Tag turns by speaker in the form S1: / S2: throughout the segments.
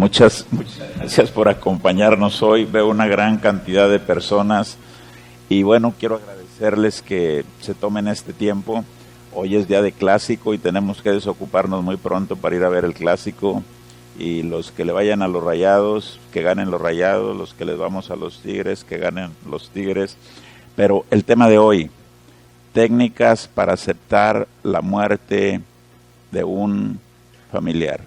S1: Muchas gracias por acompañarnos hoy. Veo una gran cantidad de personas y bueno, quiero agradecerles que se tomen este tiempo. Hoy es día de clásico y tenemos que desocuparnos muy pronto para ir a ver el clásico. Y los que le vayan a los Rayados, que ganen los Rayados. Los que les vamos a los Tigres, que ganen los Tigres. Pero el tema de hoy, técnicas para aceptar la muerte de un familiar.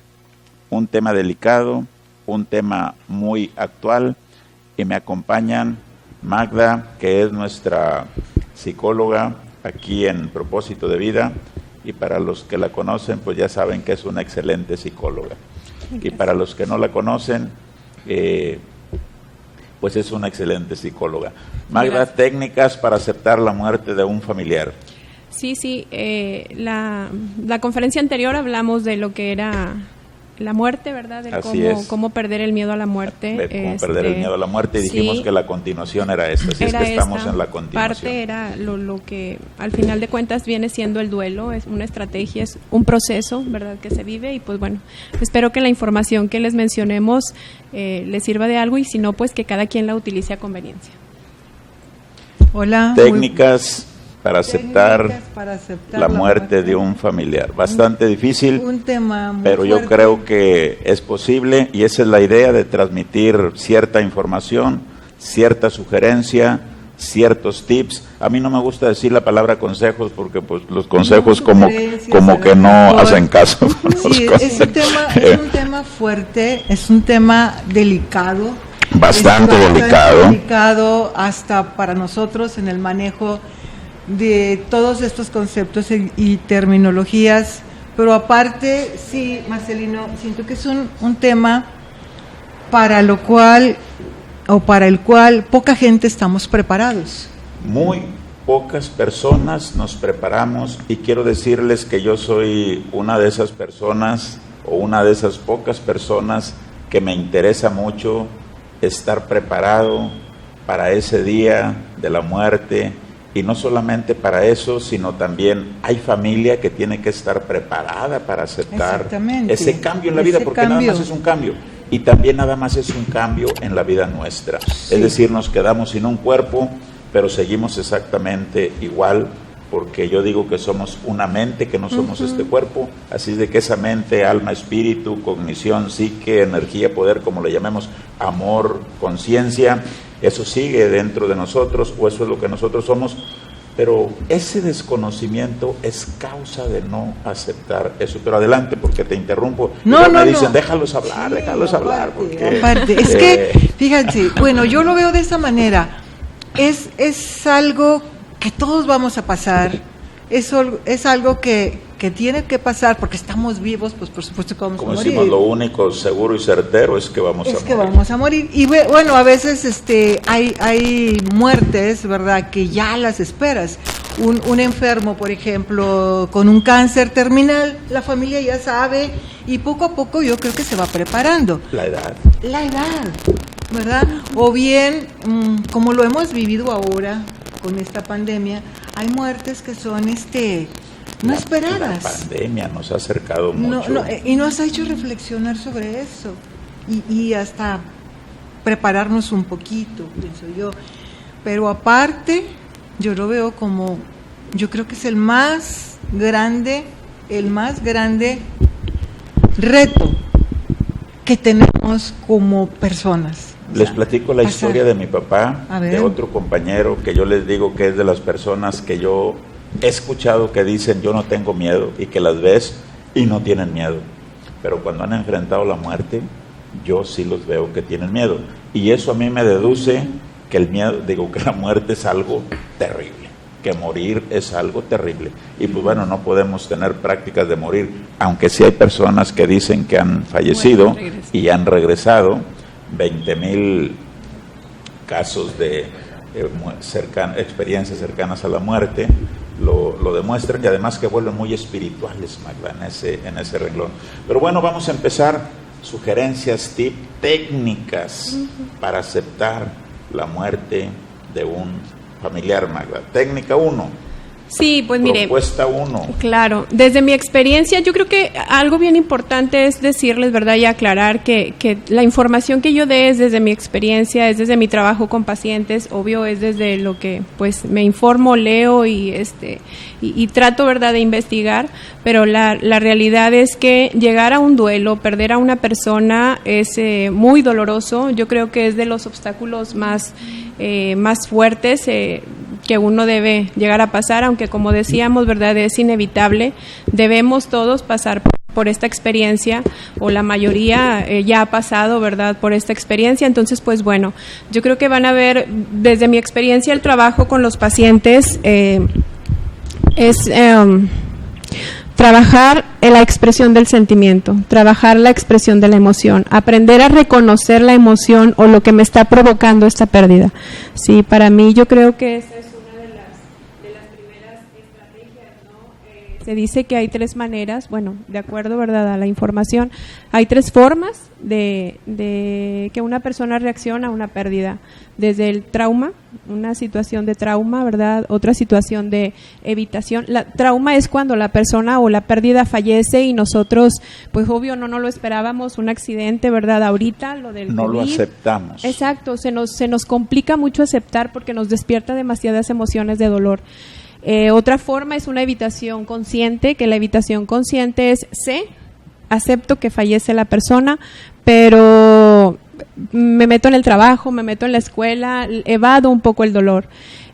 S1: Un tema delicado, un tema muy actual, y me acompañan Magda, que es nuestra psicóloga aquí en Propósito de Vida, y para los que la conocen, pues ya saben que es una excelente psicóloga. Y para los que no la conocen, pues es una excelente psicóloga. Magda, gracias. Técnicas para aceptar la muerte de un familiar.
S2: Sí, la conferencia anterior hablamos de lo que era la muerte, ¿verdad? De cómo perder el miedo a la muerte.
S1: Cómo perder el miedo a la muerte, y dijimos que la continuación era esta, así es que estamos en la continuación.
S2: Parte era lo que al final de cuentas viene siendo el duelo, es una estrategia, es un proceso, ¿verdad?, que se vive, y pues bueno, espero que la información que les mencionemos les sirva de algo, y si no, pues que cada quien la utilice a conveniencia.
S3: Hola.
S1: Técnicas para aceptar la muerte de un familiar. Bastante difícil,
S3: un tema muy
S1: pero
S3: fuerte.
S1: Yo creo que es posible, y esa es la idea de transmitir cierta información, cierta sugerencia, ciertos tips. A mí no me gusta decir la palabra consejos porque pues los consejos como que no hacen caso.
S3: Sí, es un tema fuerte, es un tema delicado.
S1: Bastante
S3: delicado hasta para nosotros en el manejo de todos estos conceptos y terminologías, pero aparte, sí, Marcelino, siento que es un tema para el cual poca gente estamos preparados.
S1: Muy pocas personas nos preparamos, y quiero decirles que yo soy una de esas personas, o una de esas pocas personas que me interesa mucho estar preparado para ese día de la muerte. Y no solamente para eso, sino también hay familia que tiene que estar preparada para aceptar ese cambio en la vida, porque nada más es un cambio, y también nada más es un cambio en la vida nuestra. Sí. Es decir, nos quedamos sin un cuerpo, pero seguimos exactamente igual, porque yo digo que somos una mente, que no somos este cuerpo, así de que esa mente, alma, espíritu, cognición, psique, energía, poder, como le llamemos, amor, conciencia, eso sigue dentro de nosotros, o eso es lo que nosotros somos, pero ese desconocimiento es causa de no aceptar eso. Pero adelante, porque te interrumpo. Me dicen, déjalos hablar. Porque,
S3: aparte, es que, fíjense, bueno, yo lo veo de esa manera, es algo que todos vamos a pasar, es algo que tiene que pasar, porque estamos vivos, pues por supuesto que vamos a morir.
S1: Como decimos, lo único seguro y certero es que vamos
S3: a morir. Y bueno, a veces hay muertes, ¿verdad?, que ya las esperas. Un enfermo, por ejemplo, con un cáncer terminal, la familia ya sabe, y poco a poco yo creo que se va preparando.
S1: La edad,
S3: ¿verdad? O bien, como lo hemos vivido ahora con esta pandemia, hay muertes que son no esperadas.
S1: La pandemia nos ha acercado mucho.
S3: Y nos ha hecho reflexionar sobre eso y hasta prepararnos un poquito, pienso yo. Pero aparte, yo lo veo como, yo creo que es el más grande reto que tenemos como personas.
S1: Les platico la historia de mi papá, de otro compañero, que yo les digo que es de las personas que yo he escuchado que dicen yo no tengo miedo, y que las ves y no tienen miedo, pero cuando han enfrentado la muerte, yo sí los veo que tienen miedo, y eso a mí me deduce que el miedo, que la muerte es algo terrible, que morir es algo terrible, y pues bueno, no podemos tener prácticas de morir, aunque sí hay personas que dicen que han fallecido y han regresado. 20,000 casos de experiencias cercanas a la muerte lo demuestran, y además que vuelven muy espirituales, Magda, en ese renglón. Pero bueno, vamos a empezar. Sugerencias, técnicas para aceptar la muerte de un familiar, Magda. Técnica 1.
S2: Sí, pues mire.
S1: Propuesta 1.
S2: Claro, desde mi experiencia, yo creo que algo bien importante es decirles, ¿verdad? Y aclarar que la información que yo dé es desde mi experiencia, es desde mi trabajo con pacientes, obvio es desde lo que pues me informo, leo y trato, ¿verdad?, de investigar, pero la realidad es que llegar a un duelo, perder a una persona es muy doloroso. Yo creo que es de los obstáculos más fuertes que uno debe llegar a pasar, aunque como decíamos, ¿verdad?, es inevitable. Debemos todos pasar por esta experiencia, o la mayoría ya ha pasado, ¿verdad?, por esta experiencia. Entonces, pues bueno, yo creo que van a ver, desde mi experiencia, el trabajo con los pacientes es trabajar en la expresión del sentimiento, trabajar la expresión de la emoción, aprender a reconocer la emoción o lo que me está provocando esta pérdida. Sí, para mí yo creo que esa es una de las primeras estrategias, ¿no? Se dice que hay 3 maneras, bueno, de acuerdo, ¿verdad?, a la información, hay 3 formas de que una persona reacciona a una pérdida. Desde el trauma, una situación de trauma, ¿verdad?, otra situación de evitación. La trauma es cuando la persona o la pérdida fallece y nosotros, pues obvio, no lo esperábamos, un accidente, ¿verdad?, ahorita, lo del
S1: no
S2: COVID.
S1: Lo aceptamos.
S2: Exacto, se nos complica mucho aceptar porque nos despierta demasiadas emociones de dolor. Otra forma es una evitación consciente, que la evitación consciente es acepto que fallece la persona, pero me meto en el trabajo, me meto en la escuela, evado un poco el dolor.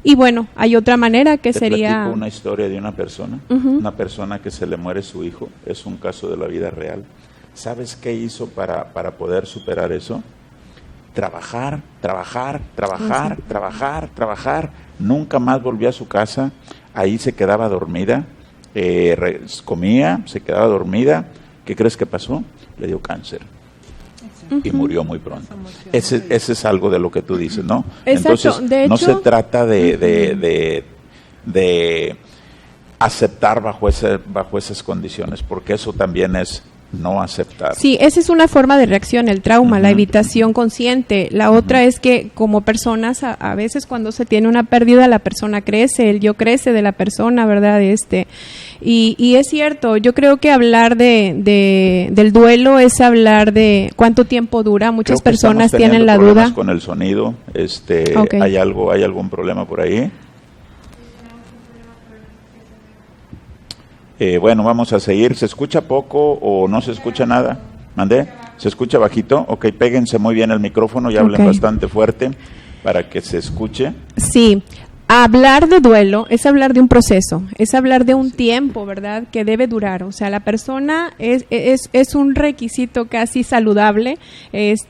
S2: Y bueno, hay otra manera que sería...
S1: Platico una historia de una persona, una persona que se le muere su hijo, es un caso de la vida real. ¿Sabes qué hizo para poder superar eso? Trabajar, nunca más volvió a su casa, ahí se quedaba dormida, comía, se quedaba dormida. ¿Qué crees que pasó? Le dio cáncer. Y murió muy pronto. Ese es algo de lo que tú dices, ¿no?
S2: Exacto.
S1: Entonces,
S2: de hecho,
S1: no se trata de aceptar bajo esas condiciones, porque eso también es no aceptar.
S2: Sí, esa es una forma de reacción, el trauma, la evitación consciente. La otra es que como personas, a veces cuando se tiene una pérdida, la persona crece, el yo crece de la persona, ¿verdad? Y es cierto, yo creo que hablar del duelo es hablar de cuánto tiempo dura. Muchas personas tienen la duda.
S1: Con el sonido,
S2: Okay.
S1: ¿hay algún problema por ahí? Bueno, vamos a seguir. ¿Se escucha poco o no se escucha nada? ¿Mandé? ¿Se escucha bajito? Ok, péguense muy bien el micrófono y hablen bastante fuerte para que se escuche.
S2: Sí. Hablar de duelo es hablar de un proceso, es hablar de un tiempo, ¿verdad?, que debe durar. O sea, la persona es un requisito casi saludable,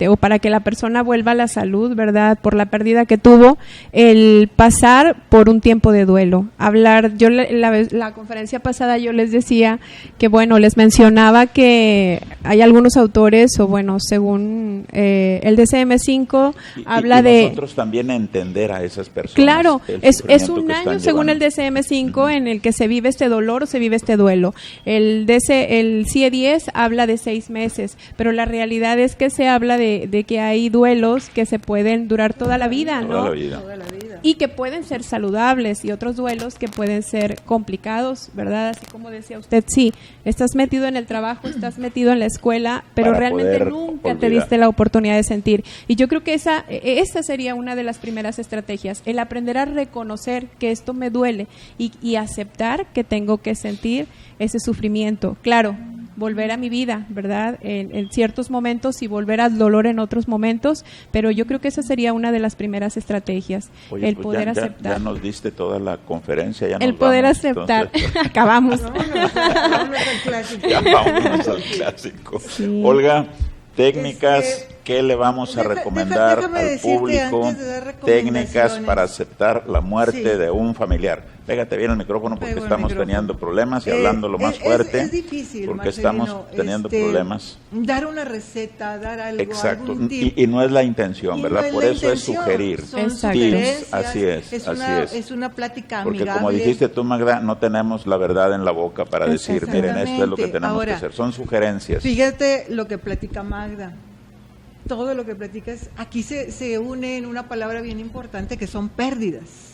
S2: o para que la persona vuelva a la salud, ¿verdad?, por la pérdida que tuvo, el pasar por un tiempo de duelo. Hablar, yo la conferencia pasada yo les decía que, bueno, les mencionaba que hay algunos autores, o bueno, según el DSM-5, habla de...
S1: nosotros también entender a esas personas.
S2: Claro, es un año según el DSM-5 en el que se vive este dolor o se vive este duelo. El CIE-10 habla de 6 meses, pero la realidad es que se habla de que hay duelos que se pueden durar toda la vida, ¿no?
S1: Toda la vida.
S2: Y que pueden ser saludables, y otros duelos que pueden ser complicados, ¿verdad? Así como decía usted, sí, estás metido en el trabajo, estás metido en la escuela, pero
S1: para
S2: realmente nunca te diste la oportunidad de sentir. Y yo creo que esa sería una de las primeras estrategias, el aprender a reconocer que esto me duele y aceptar que tengo que sentir ese sufrimiento. Claro, volver a mi vida, ¿verdad?, en ciertos momentos y volver al dolor en otros momentos, pero yo creo que esa sería una de las primeras estrategias.
S1: Oye,
S2: el
S1: pues
S2: poder aceptar.
S1: Ya nos diste toda la conferencia.
S2: El poder aceptar. Acabamos.
S3: Ya
S1: vámonos al clásico. Sí. Olga, técnicas, ¿qué le vamos a recomendar al público? Técnicas para aceptar la muerte de un familiar. Pégate bien el micrófono porque estamos teniendo problemas y hablando lo más fuerte.
S3: Es difícil,
S1: porque
S3: Marcelino,
S1: estamos teniendo problemas.
S3: Dar una receta, dar algo.
S1: Exacto, y no es la intención, ¿verdad? Por eso es sugerir.
S2: Tips,
S1: así es.
S3: Es una plática amigable.
S1: Porque como dijiste tú, Magda, no tenemos la verdad en la boca para decir, miren, esto es lo que tenemos que hacer. Son sugerencias.
S3: Fíjate lo que platica Magda. Todo lo que platicas, aquí se une en una palabra bien importante que son pérdidas.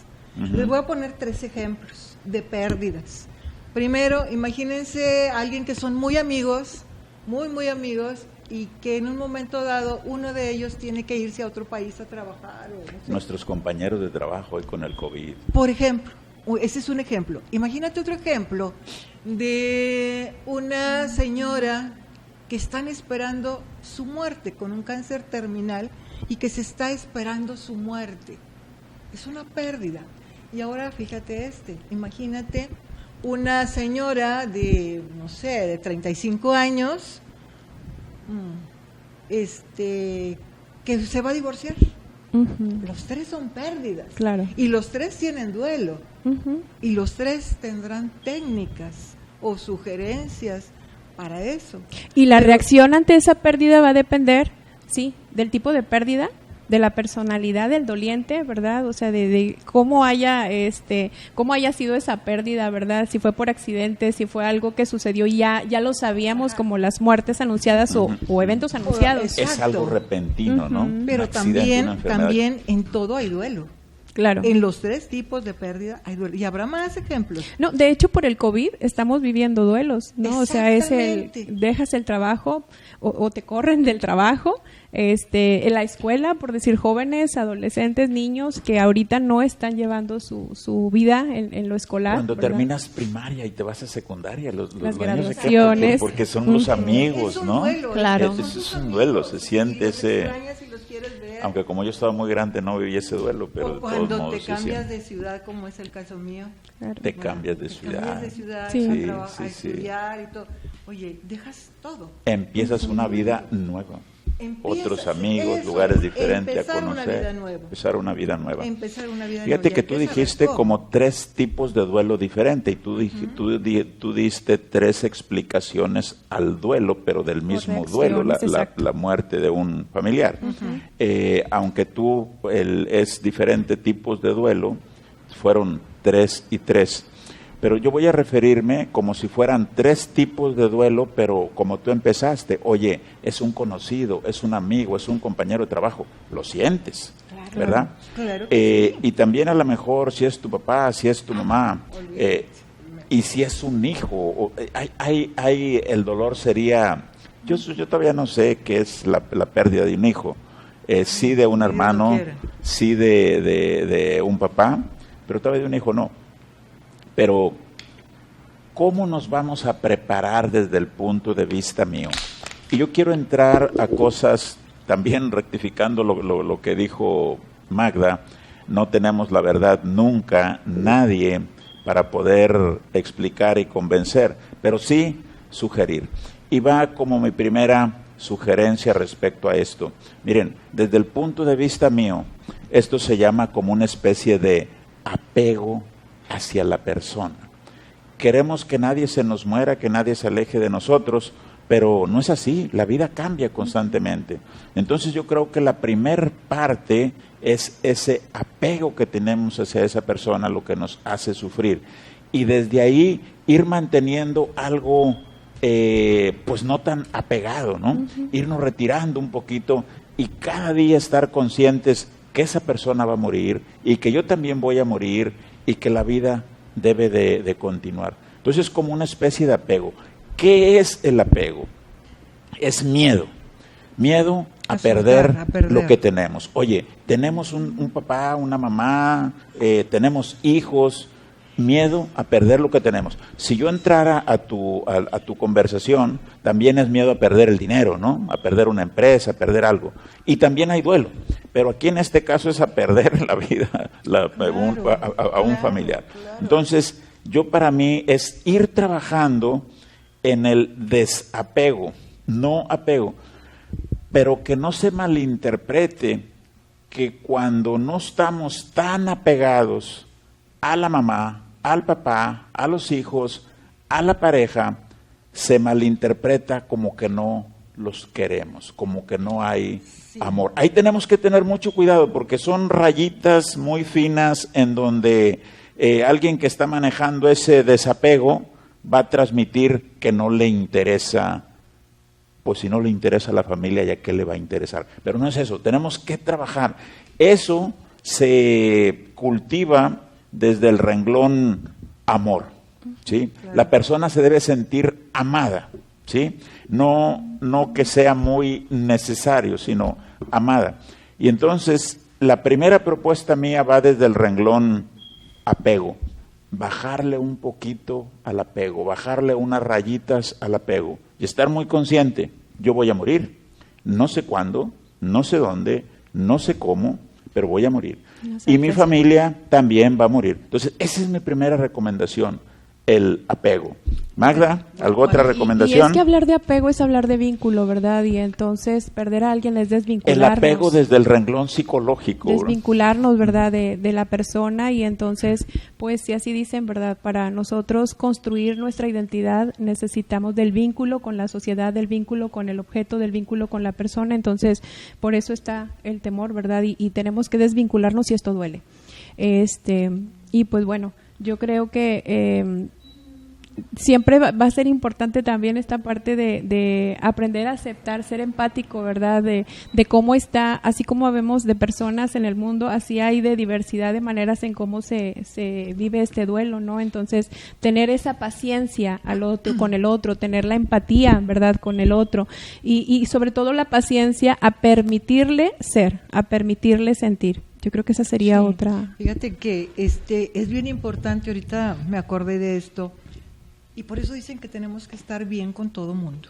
S3: Les voy a poner 3 ejemplos. de pérdidas. Primero, imagínense a alguien que son muy amigos, muy amigos, y que en un momento dado uno de ellos tiene que irse a otro país a trabajar. O no sé.
S1: Nuestros compañeros de trabajo hoy con el COVID.
S3: Por ejemplo, ese es un ejemplo. Imagínate otro ejemplo de una señora que están esperando su muerte con un cáncer terminal y que se está esperando su muerte. Es una pérdida. Y ahora fíjate imagínate una señora de, no sé, de 35 años, que se va a divorciar. Los tres son pérdidas.
S2: Claro.
S3: Y los tres tienen duelo.
S2: Uh-huh.
S3: Y los tres tendrán técnicas o sugerencias para eso.
S2: Y la reacción ante esa pérdida va a depender, sí, del tipo de pérdida, de la personalidad del doliente, ¿verdad? O sea, de cómo haya sido esa pérdida, ¿verdad? Si fue por accidente, si fue algo que sucedió ya lo sabíamos, como las muertes anunciadas o eventos anunciados.
S1: Es algo repentino, ¿no?
S3: Pero también en todo hay duelo.
S2: Claro.
S3: En los tres tipos de pérdida hay duelo. Y habrá más ejemplos.
S2: No, de hecho, por el COVID estamos viviendo duelos, ¿no? O sea, dejas el trabajo o te corren del trabajo, en la escuela, por decir, jóvenes, adolescentes, niños que ahorita no están llevando su vida en lo escolar.
S1: Cuando
S2: ¿verdad?
S1: terminas primaria y te vas a secundaria, los
S2: Las
S1: niños se
S2: graduaciones.
S1: porque son los amigos, ¿no?
S3: Duelo,
S2: claro.
S1: Es un duelo, se siente ese...
S3: Si los quieres ver.
S1: Aunque como yo estaba muy grande no viví ese duelo, pero
S3: O
S1: de
S3: cuando
S1: todos modos
S3: te
S1: se
S3: cambias
S1: siente.
S3: de ciudad, como es el caso mío.
S2: Claro.
S1: Te cambias de
S3: Te
S1: ciudad.
S3: cambias de ciudad
S2: Sí.
S3: a estudiar y todo. Oye, dejas todo.
S1: Empiezas una vida nueva. Otros amigos,
S3: eso,
S1: lugares diferentes a
S3: empezar una
S1: conocer.
S3: vida nueva.
S1: Empezar una vida nueva.
S3: Empezar una vida
S1: Fíjate
S3: nueva.
S1: que
S3: Ya
S1: tú
S3: empieza
S1: dijiste
S3: todo.
S1: como 3 tipos de duelo diferente y tú diste 3 explicaciones al duelo, pero del mismo duelo, la muerte de un familiar. Aunque es diferente tipos de duelo, fueron 3 y 3. Pero yo voy a referirme como si fueran 3 tipos de duelo, pero como tú empezaste, oye, es un conocido, es un amigo, es un compañero de trabajo, lo sientes,
S3: Claro,
S1: ¿verdad?
S3: claro que sí.
S1: Y también a lo mejor si es tu papá, si es tu mamá, y si es un hijo, el dolor sería, yo todavía no sé qué es la pérdida de un hijo, sí de un hermano, sí de un papá, pero todavía de un hijo no. Pero, ¿cómo nos vamos a preparar desde el punto de vista mío? Y yo quiero entrar a cosas, también rectificando lo que dijo Magda, no tenemos la verdad nunca, nadie, para poder explicar y convencer, pero sí sugerir. Y va como mi primera sugerencia respecto a esto. Miren, desde el punto de vista mío, esto se llama como una especie de apego hacia la persona. Queremos que nadie se nos muera, que nadie se aleje de nosotros, pero no es así, la vida cambia constantemente. Entonces yo creo que la primer parte es ese apego que tenemos hacia esa persona, lo que nos hace sufrir. Y desde ahí ir manteniendo algo, pues no tan apegado, ¿no? Irnos retirando un poquito y cada día estar conscientes que esa persona va a morir y que yo también voy a morir y que la vida debe de continuar. Entonces, como una especie de apego. ¿Qué es el apego? Es miedo. Miedo a perder lo que tenemos. Oye, tenemos un papá, una mamá, tenemos hijos. Miedo a perder lo que tenemos. Si yo entrara a tu conversación, también es miedo a perder el dinero, ¿no? A perder una empresa, a perder algo. Y también hay duelo. Pero aquí en este caso es a perder la vida a un familiar. Claro. Entonces, para mí es ir trabajando en el desapego, no apego, pero que no se malinterprete que cuando no estamos tan apegados a la mamá, al papá, a los hijos, a la pareja, se malinterpreta como que no los queremos, como que no hay amor. Ahí tenemos que tener mucho cuidado porque son rayitas muy finas en donde alguien que está manejando ese desapego va a transmitir que no le interesa, pues si no le interesa a la familia, ¿ya qué le va a interesar? Pero no es eso, tenemos que trabajar. Eso se cultiva desde el renglón amor, ¿sí?
S3: Claro.
S1: La persona se debe sentir amada, ¿sí? No que sea muy necesario, sino amada. Y entonces, la primera propuesta mía va desde el renglón apego. Bajarle un poquito al apego, bajarle unas rayitas al apego y estar muy consciente, yo voy a morir, no sé cuándo, no sé dónde, no sé cómo, pero voy a morir.
S2: No sé
S1: Y mi
S2: qué
S1: familia también va a morir. Entonces, esa es mi primera recomendación, el apego. Magda, ¿alguna otra recomendación?
S2: Y es que hablar de apego es hablar de vínculo, ¿verdad? Y entonces perder a alguien es
S1: El
S2: desvincularnos.
S1: apego desde el renglón psicológico.
S2: Desvincularnos, ¿verdad? De la persona, y entonces, pues si así dicen, ¿verdad? Para nosotros construir nuestra identidad necesitamos del vínculo con la sociedad, del vínculo con el objeto, del vínculo con la persona. Entonces, por eso está el temor, ¿verdad? Y tenemos que desvincularnos y esto duele. Y pues bueno, yo creo que siempre va a ser importante también esta parte de aprender a aceptar, ser empático, ¿verdad? De cómo está, así como vemos de personas en el mundo, así hay de diversidad de maneras en cómo se vive este duelo, ¿no? Entonces, tener esa paciencia al otro, con el otro, tener la empatía, ¿verdad? Con el otro, y sobre todo la paciencia a permitirle ser, a permitirle sentir. Yo creo que esa sería otra.
S3: Fíjate que es bien importante, ahorita me acordé de esto, y por eso dicen que tenemos que estar bien con todo mundo.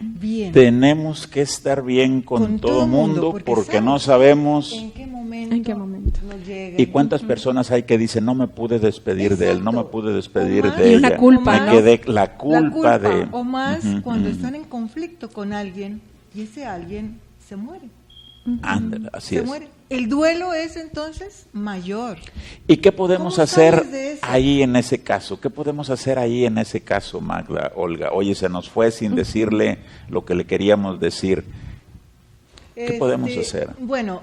S3: Bien.
S1: Tenemos que estar bien con todo mundo porque no sabemos
S3: en qué momento nos llega.
S1: y cuántas personas hay que dicen no me pude despedir de él, no me pude despedir
S3: O más,
S1: de
S2: y
S1: ella.
S2: una culpa,
S1: me
S2: ¿no?
S1: quedé la culpa de
S3: o más
S1: Ujú,
S3: cuando
S1: ujú.
S3: están en conflicto con alguien y ese alguien se muere.
S1: Ándale, así
S3: se
S1: es.
S3: muere. El duelo es entonces mayor.
S1: ¿Y qué podemos
S3: ¿Cómo
S1: hacer
S3: sales de eso?
S1: ahí en ese caso? ¿Qué podemos hacer ahí en ese caso, Magda, Olga? Oye, se nos fue sin decirle lo que le queríamos decir. ¿Qué podemos hacer?
S3: Bueno,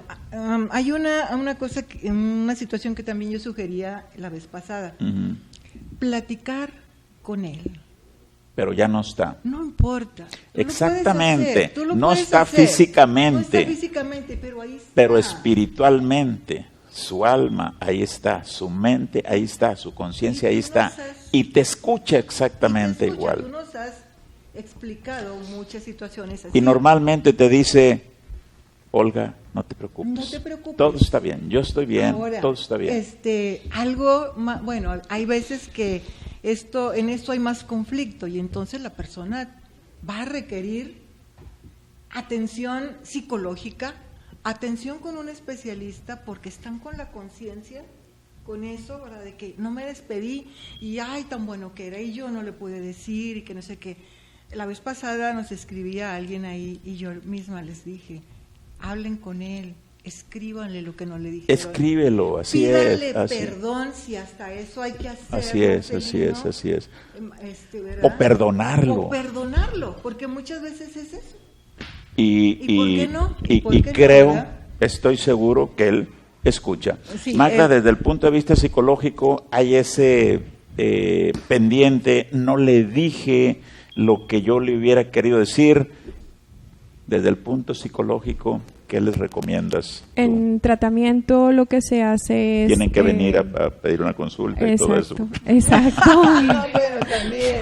S3: hay una cosa, una situación que también yo sugería la vez pasada.
S1: Ujú.
S3: Platicar con él.
S1: Pero ya no está.
S3: No importa. Tú lo
S1: Exactamente.
S3: puedes hacer, tú lo
S1: No
S3: puedes
S1: está
S3: hacer.
S1: físicamente.
S3: No está físicamente, pero ahí está.
S1: Pero espiritualmente, su alma ahí está, su mente ahí está, su conciencia ahí está, y te escucha exactamente
S3: Y te escucha.
S1: igual.
S3: Tú nos has explicado muchas situaciones así.
S1: Y normalmente te dice, Olga, no te preocupes.
S3: No te preocupes.
S1: Todo está bien, yo estoy bien,
S3: Ahora,
S1: todo está bien.
S3: Bueno, hay veces que en esto hay más conflicto y entonces la persona va a requerir atención psicológica, atención con un especialista, porque están con la conciencia, con eso, ¿verdad? De que no me despedí y ay, tan bueno que era y yo no le pude decir y que no sé qué. La vez pasada nos escribía alguien ahí y yo misma les dije, hablen con él, escríbanle lo que no le dijeron.
S1: Escríbelo, así
S3: Pídanle
S1: es. Así,
S3: perdón si hasta eso hay que hacer.
S1: así es,
S3: Marcelino.
S1: así es.
S3: ¿Verdad?
S1: O perdonarlo.
S3: O perdonarlo, porque muchas veces es eso.
S1: Y
S3: por qué no?
S1: y
S3: ¿Por qué no,
S1: creo,
S3: verdad?
S1: estoy seguro que él escucha.
S3: Sí,
S1: Magda, desde el punto de vista psicológico, hay ese pendiente, no le dije lo que yo le hubiera querido decir. Desde el punto psicológico, ¿qué les recomiendas tú?
S2: En tratamiento lo que se hace es...
S1: Tienen que venir a pedir una consulta y todo eso.
S2: Exacto.
S3: Ah, bueno, también.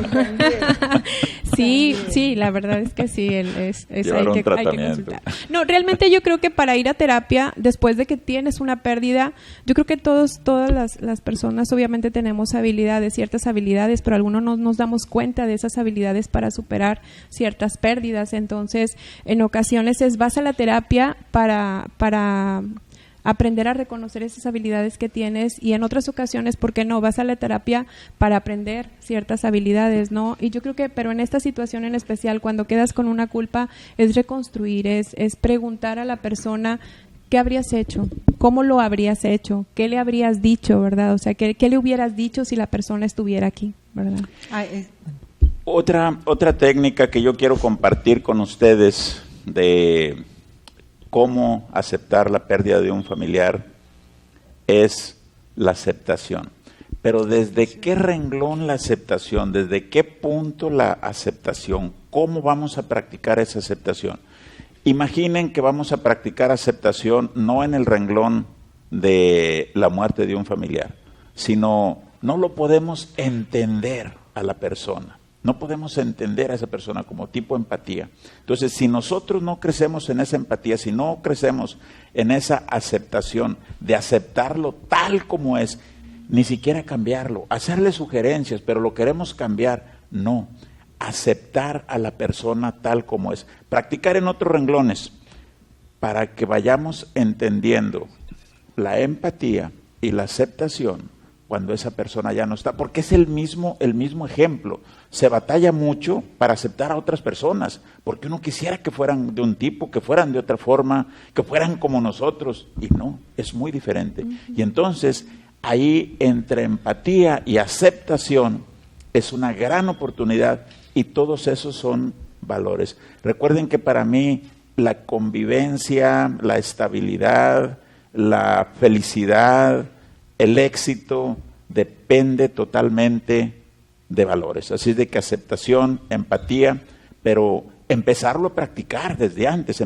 S2: Sí, la verdad es que sí,
S1: Llevar un
S2: hay que
S1: tratamiento.
S2: consultar. No, realmente yo creo que para ir a terapia, después de que tienes una pérdida, yo creo que todas las personas obviamente tenemos habilidades, ciertas habilidades, pero algunos no nos damos cuenta de esas habilidades para superar ciertas pérdidas. Entonces, en ocasiones vas a la terapia para aprender a reconocer esas habilidades que tienes, y en otras ocasiones, ¿por qué no? Vas a la terapia para aprender ciertas habilidades, ¿no? Y yo creo que, pero en esta situación en especial, cuando quedas con una culpa, es reconstruir, es preguntar a la persona ¿qué habrías hecho? ¿Cómo lo habrías hecho? ¿Qué le habrías dicho, verdad? O sea, ¿qué le hubieras dicho si la persona estuviera aquí, verdad?
S1: Otra técnica que yo quiero compartir con ustedes de cómo aceptar la pérdida de un familiar es la aceptación. Pero ¿desde qué renglón la aceptación? ¿Desde qué punto la aceptación? ¿Cómo vamos a practicar esa aceptación? Imaginen que vamos a practicar aceptación no en el renglón de la muerte de un familiar, sino no lo podemos entender a la persona. No podemos entender a esa persona como tipo empatía. Entonces, si nosotros no crecemos en esa empatía, si no crecemos en esa aceptación, de aceptarlo tal como es, ni siquiera cambiarlo, hacerle sugerencias, pero lo queremos cambiar, no. Aceptar a la persona tal como es. Practicar en otros renglones para que vayamos entendiendo la empatía y la aceptación cuando esa persona ya no está, porque es el mismo ejemplo. Se batalla mucho para aceptar a otras personas, porque uno quisiera que fueran de un tipo, que fueran de otra forma, que fueran como nosotros, y no, es muy diferente. Y entonces, ahí entre empatía y aceptación es una gran oportunidad, y todos esos son valores. Recuerden que para mí la convivencia, la estabilidad, la felicidad, el éxito depende totalmente de valores. Así de que aceptación, empatía, pero empezarlo a practicar desde antes,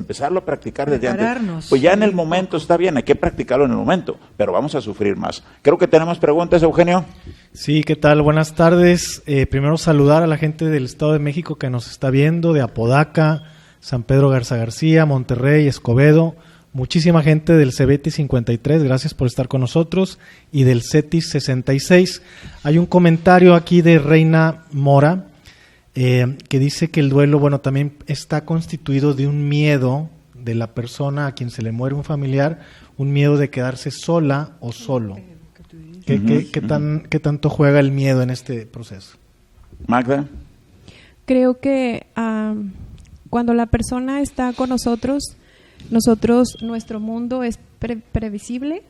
S1: Pues ya en el momento está bien, hay que practicarlo en el momento, pero vamos a sufrir más. Creo que tenemos preguntas, Eugenio.
S4: Sí, ¿qué tal? Buenas tardes. Primero saludar a la gente del Estado de México que nos está viendo, de Apodaca, San Pedro Garza García, Monterrey, Escobedo. Muchísima gente del CEBETIS 53, gracias por estar con nosotros, y del CETIS 66. Hay un comentario aquí de Reina Mora, que dice que el duelo, bueno, también está constituido de un miedo de la persona a quien se le muere un familiar, un miedo de quedarse sola o solo. ¿Qué tanto juega el miedo en este proceso?
S1: Magda.
S2: Creo que cuando la persona está con nosotros, nuestro mundo es previsible,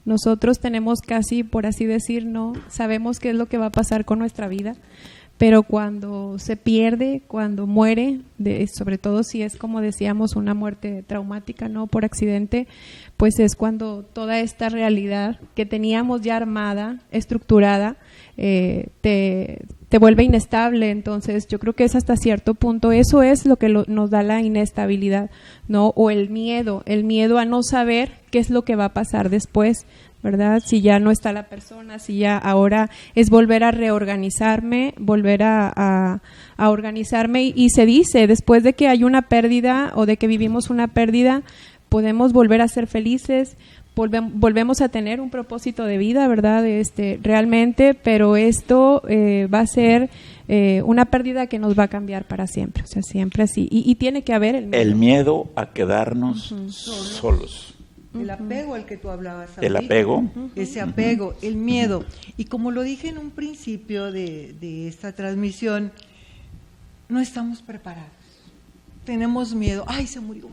S2: nosotros tenemos casi, por así decir, no sabemos qué es lo que va a pasar con nuestra vida, pero cuando se pierde, cuando muere, sobre todo si es, como decíamos, una muerte traumática, no por accidente, pues es cuando toda esta realidad que teníamos ya armada, estructurada, te vuelve inestable. Entonces yo creo que es hasta cierto punto, eso es lo que nos da la inestabilidad, ¿no? O el miedo a no saber qué es lo que va a pasar después, ¿verdad? Si ya no está la persona, si ya ahora es volver a reorganizarme, volver a organizarme, y se dice, después de que hay una pérdida o de que vivimos una pérdida, podemos volver a ser felices, volvemos a tener un propósito de vida, ¿verdad? Realmente, pero esto va a ser una pérdida que nos va a cambiar para siempre, o sea, siempre así. Y tiene que haber
S1: el miedo a quedarnos solos.
S3: El apego al que tú hablabas.
S1: El apego.
S3: Ese apego, el miedo. Y como lo dije en un principio de esta transmisión, no estamos preparados. Tenemos miedo. Ay, se murió.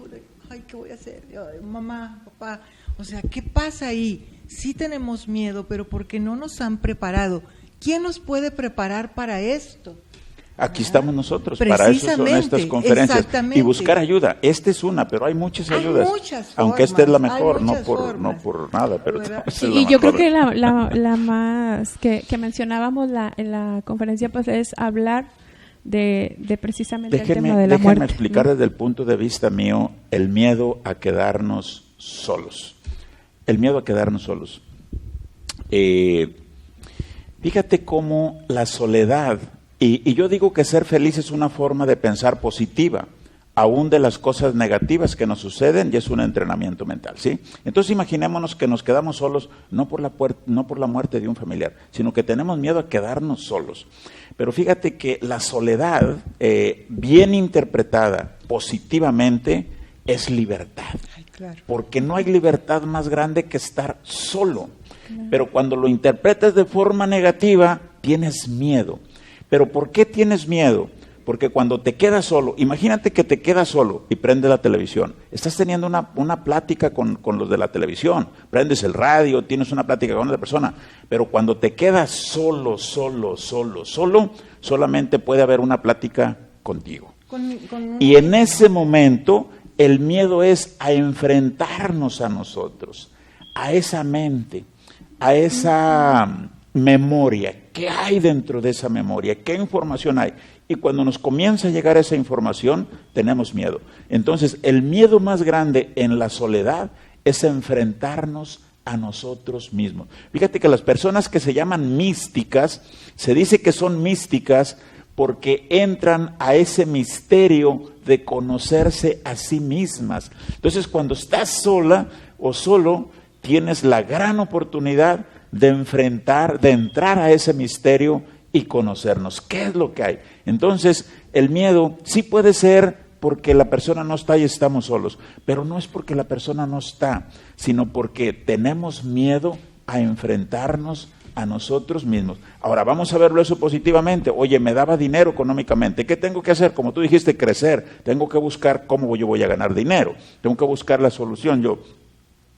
S3: Ay, ¿qué voy a hacer? Ay, mamá, papá. O sea, ¿qué pasa ahí? Sí tenemos miedo, pero porque no nos han preparado. ¿Quién nos puede preparar para esto?
S1: Aquí estamos nosotros, para eso son estas conferencias y buscar ayuda. Esta es una, pero hay muchas ayudas, aunque esta es la mejor, no por nada, pero
S2: y yo creo que la más que mencionábamos en la conferencia pues es hablar de precisamente el tema de la muerte.
S1: Déjenme explicar desde el punto de vista mío el miedo a quedarnos solos. El miedo a quedarnos solos. Fíjate cómo la soledad, y yo digo que ser feliz es una forma de pensar positiva, aún de las cosas negativas que nos suceden, y es un entrenamiento mental, ¿sí? Entonces imaginémonos que nos quedamos solos, no por la muerte de un familiar, sino que tenemos miedo a quedarnos solos. Pero fíjate que la soledad, bien interpretada positivamente, es libertad. Ay, claro. Porque no hay libertad más grande que estar solo. Claro. Pero cuando lo interpretas de forma negativa, tienes miedo. ¿Pero por qué tienes miedo? Porque cuando te quedas solo, imagínate que te quedas solo y prendes la televisión. Estás teniendo una plática con los de la televisión, prendes el radio, tienes una plática con otra persona. Pero cuando te quedas solo, solamente puede haber una plática contigo. Y en ese momento, el miedo es a enfrentarnos a nosotros, a esa mente, a esa memoria. ¿Qué hay dentro de esa memoria? ¿Qué información hay? Y cuando nos comienza a llegar esa información, tenemos miedo. Entonces, el miedo más grande en la soledad es enfrentarnos a nosotros mismos. Fíjate que las personas que se llaman místicas, se dice que son místicas porque entran a ese misterio de conocerse a sí mismas. Entonces, cuando estás sola o solo, tienes la gran oportunidad de entrar a ese misterio y conocernos. ¿Qué es lo que hay? Entonces, el miedo sí puede ser porque la persona no está y estamos solos, pero no es porque la persona no está, sino porque tenemos miedo a enfrentarnos a nosotros mismos. Ahora, vamos a verlo eso positivamente. Oye, me daba dinero económicamente. ¿Qué tengo que hacer? Como tú dijiste, crecer. Tengo que buscar cómo yo voy a ganar dinero. Tengo que buscar la solución yo.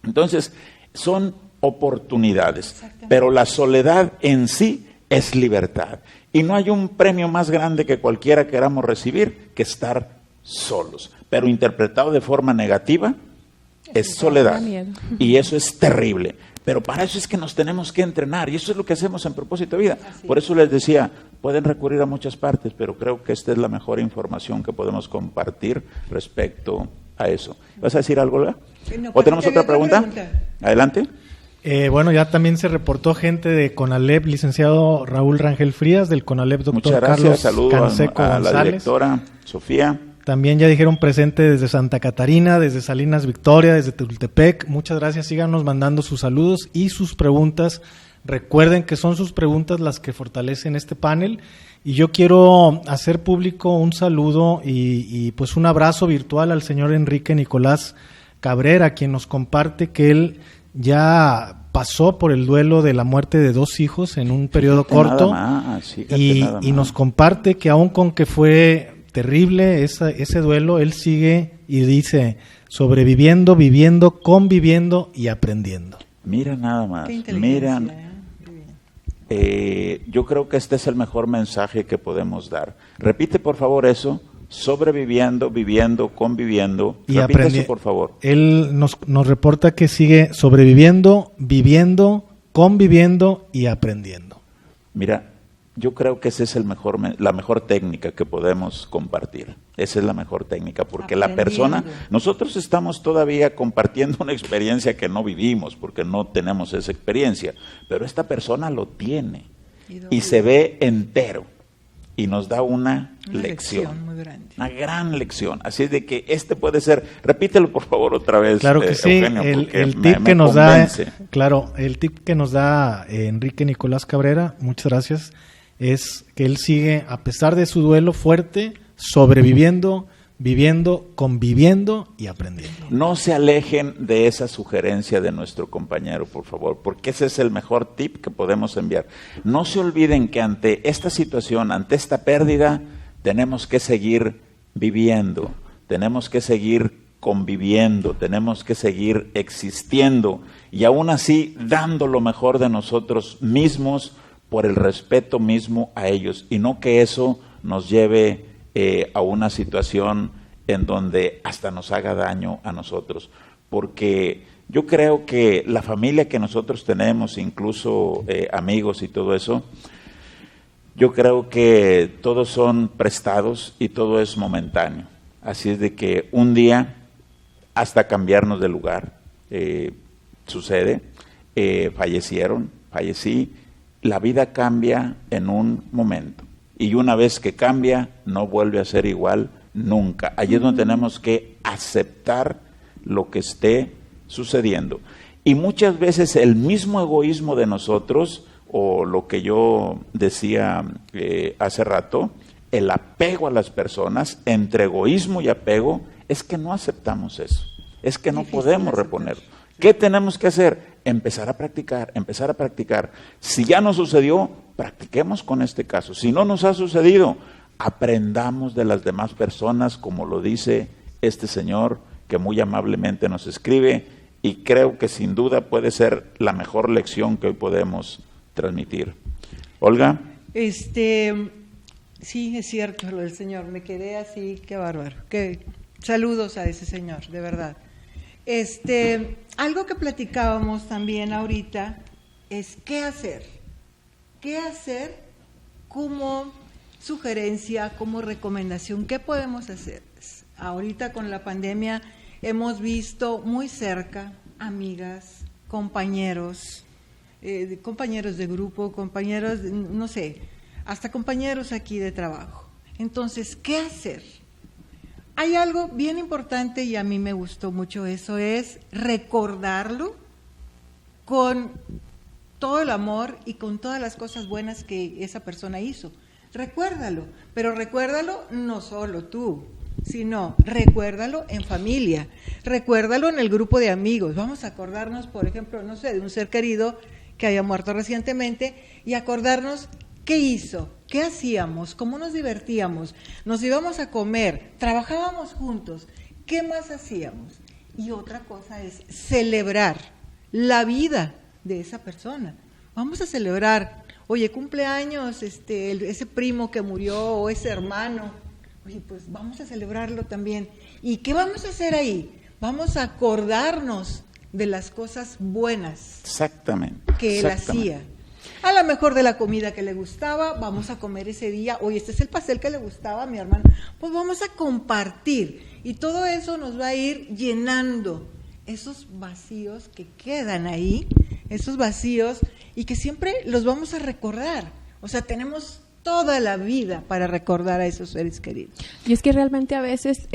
S1: Entonces, son oportunidades. Pero la soledad en sí es libertad. Y no hay un premio más grande que cualquiera queramos recibir que estar solos. Pero interpretado de forma negativa, es soledad. Y eso es terrible. Pero para eso es que nos tenemos que entrenar, y eso es lo que hacemos en Propósito de Vida. Por eso les decía, pueden recurrir a muchas partes, pero creo que esta es la mejor información que podemos compartir respecto a eso. ¿Vas a decir algo, Olga?
S3: No,
S1: ¿O tenemos otra pregunta? Adelante.
S4: Bueno, ya también se reportó gente de CONALEP, licenciado Raúl Rangel Frías, del CONALEP, doctor
S1: Muchas gracias.
S4: Carlos
S1: Saludos
S4: Canseco
S1: a la
S4: González.
S1: directora Sofía.
S4: También ya dijeron presente desde Santa Catarina, desde Salinas Victoria, desde Tultepec. Muchas gracias, síganos mandando sus saludos y sus preguntas. Recuerden que son sus preguntas las que fortalecen este panel. Y yo quiero hacer público un saludo y pues un abrazo virtual al señor Enrique Nicolás Cabrera, quien nos comparte que él ya pasó por el duelo de la muerte de 2 hijos en un periodo corto. Y nos comparte que aun con que fue terrible ese duelo, él sigue y dice, sobreviviendo, viviendo, conviviendo y aprendiendo.
S1: Mira nada más,
S3: mira.
S1: Yo creo que este es el mejor mensaje que podemos dar. Repite por favor eso, sobreviviendo, viviendo, conviviendo.
S4: Y
S1: repite eso por favor.
S4: Él nos reporta que sigue sobreviviendo, viviendo, conviviendo y aprendiendo.
S1: Mira, yo creo que esa es la mejor técnica que podemos compartir. Esa es la mejor técnica, porque la persona, nosotros estamos todavía compartiendo una experiencia que no vivimos, porque no tenemos esa experiencia, pero esta persona lo tiene y se ve entero y nos da una lección
S3: muy grande.
S1: Una gran lección. Así es de que este puede ser, repítelo por favor otra vez.
S4: Claro que sí,
S1: Eugenio,
S4: el tip que nos convence. El tip que nos da Enrique Nicolás Cabrera, muchas gracias, es que él sigue, a pesar de su duelo fuerte, sobreviviendo, viviendo, conviviendo y aprendiendo.
S1: No se alejen de esa sugerencia de nuestro compañero, por favor, porque ese es el mejor tip que podemos enviar. No se olviden que ante esta situación, ante esta pérdida, tenemos que seguir viviendo, tenemos que seguir conviviendo, tenemos que seguir existiendo y aún así dando lo mejor de nosotros mismos por el respeto mismo a ellos, y no que eso nos lleve a una situación en donde hasta nos haga daño a nosotros, porque yo creo que la familia que nosotros tenemos, incluso amigos y todo eso, yo creo que todos son prestados y todo es momentáneo, así es de que un día hasta cambiarnos de lugar sucede, fallecí. La vida cambia en un momento y una vez que cambia no vuelve a ser igual nunca. Allí es donde tenemos que aceptar lo que esté sucediendo. Y muchas veces el mismo egoísmo de nosotros, o lo que yo decía hace rato, el apego a las personas, entre egoísmo y apego, es que no aceptamos eso, es que no podemos reponerlo. ¿Qué tenemos que hacer? Empezar a practicar. Si ya nos sucedió, practiquemos con este caso. Si no nos ha sucedido, aprendamos de las demás personas, como lo dice este señor que muy amablemente nos escribe, y creo que sin duda puede ser la mejor lección que hoy podemos transmitir. Olga.
S3: Sí, es cierto lo del señor, me quedé así, qué bárbaro. Saludos a ese señor, de verdad. Algo que platicábamos también ahorita es qué hacer como sugerencia, como recomendación, qué podemos hacer. Ahorita con la pandemia hemos visto muy cerca amigas, compañeros, compañeros de grupo, compañeros, no sé, hasta compañeros aquí de trabajo. Entonces, ¿qué hacer? Hay algo bien importante y a mí me gustó mucho eso, es recordarlo con todo el amor y con todas las cosas buenas que esa persona hizo. Recuérdalo, pero recuérdalo no solo tú, sino recuérdalo en familia, recuérdalo en el grupo de amigos. Vamos a acordarnos, por ejemplo, no sé, de un ser querido que haya muerto recientemente y acordarnos qué hizo, qué hacíamos, cómo nos divertíamos, nos íbamos a comer, trabajábamos juntos, qué más hacíamos. Y otra cosa es celebrar la vida de esa persona. Vamos a celebrar, oye, cumpleaños, ese primo que murió o ese hermano. Oye, pues vamos a celebrarlo también. ¿Y qué vamos a hacer ahí? Vamos a acordarnos de las cosas buenas que él hacía. A lo mejor de la comida que le gustaba, vamos a comer ese día. Oye, este es el pastel que le gustaba a mi hermano. Pues vamos a compartir. Y todo eso nos va a ir llenando esos vacíos que quedan ahí, esos vacíos, y que siempre los vamos a recordar. O sea, tenemos toda la vida para recordar a esos seres queridos.
S2: Y es que realmente a veces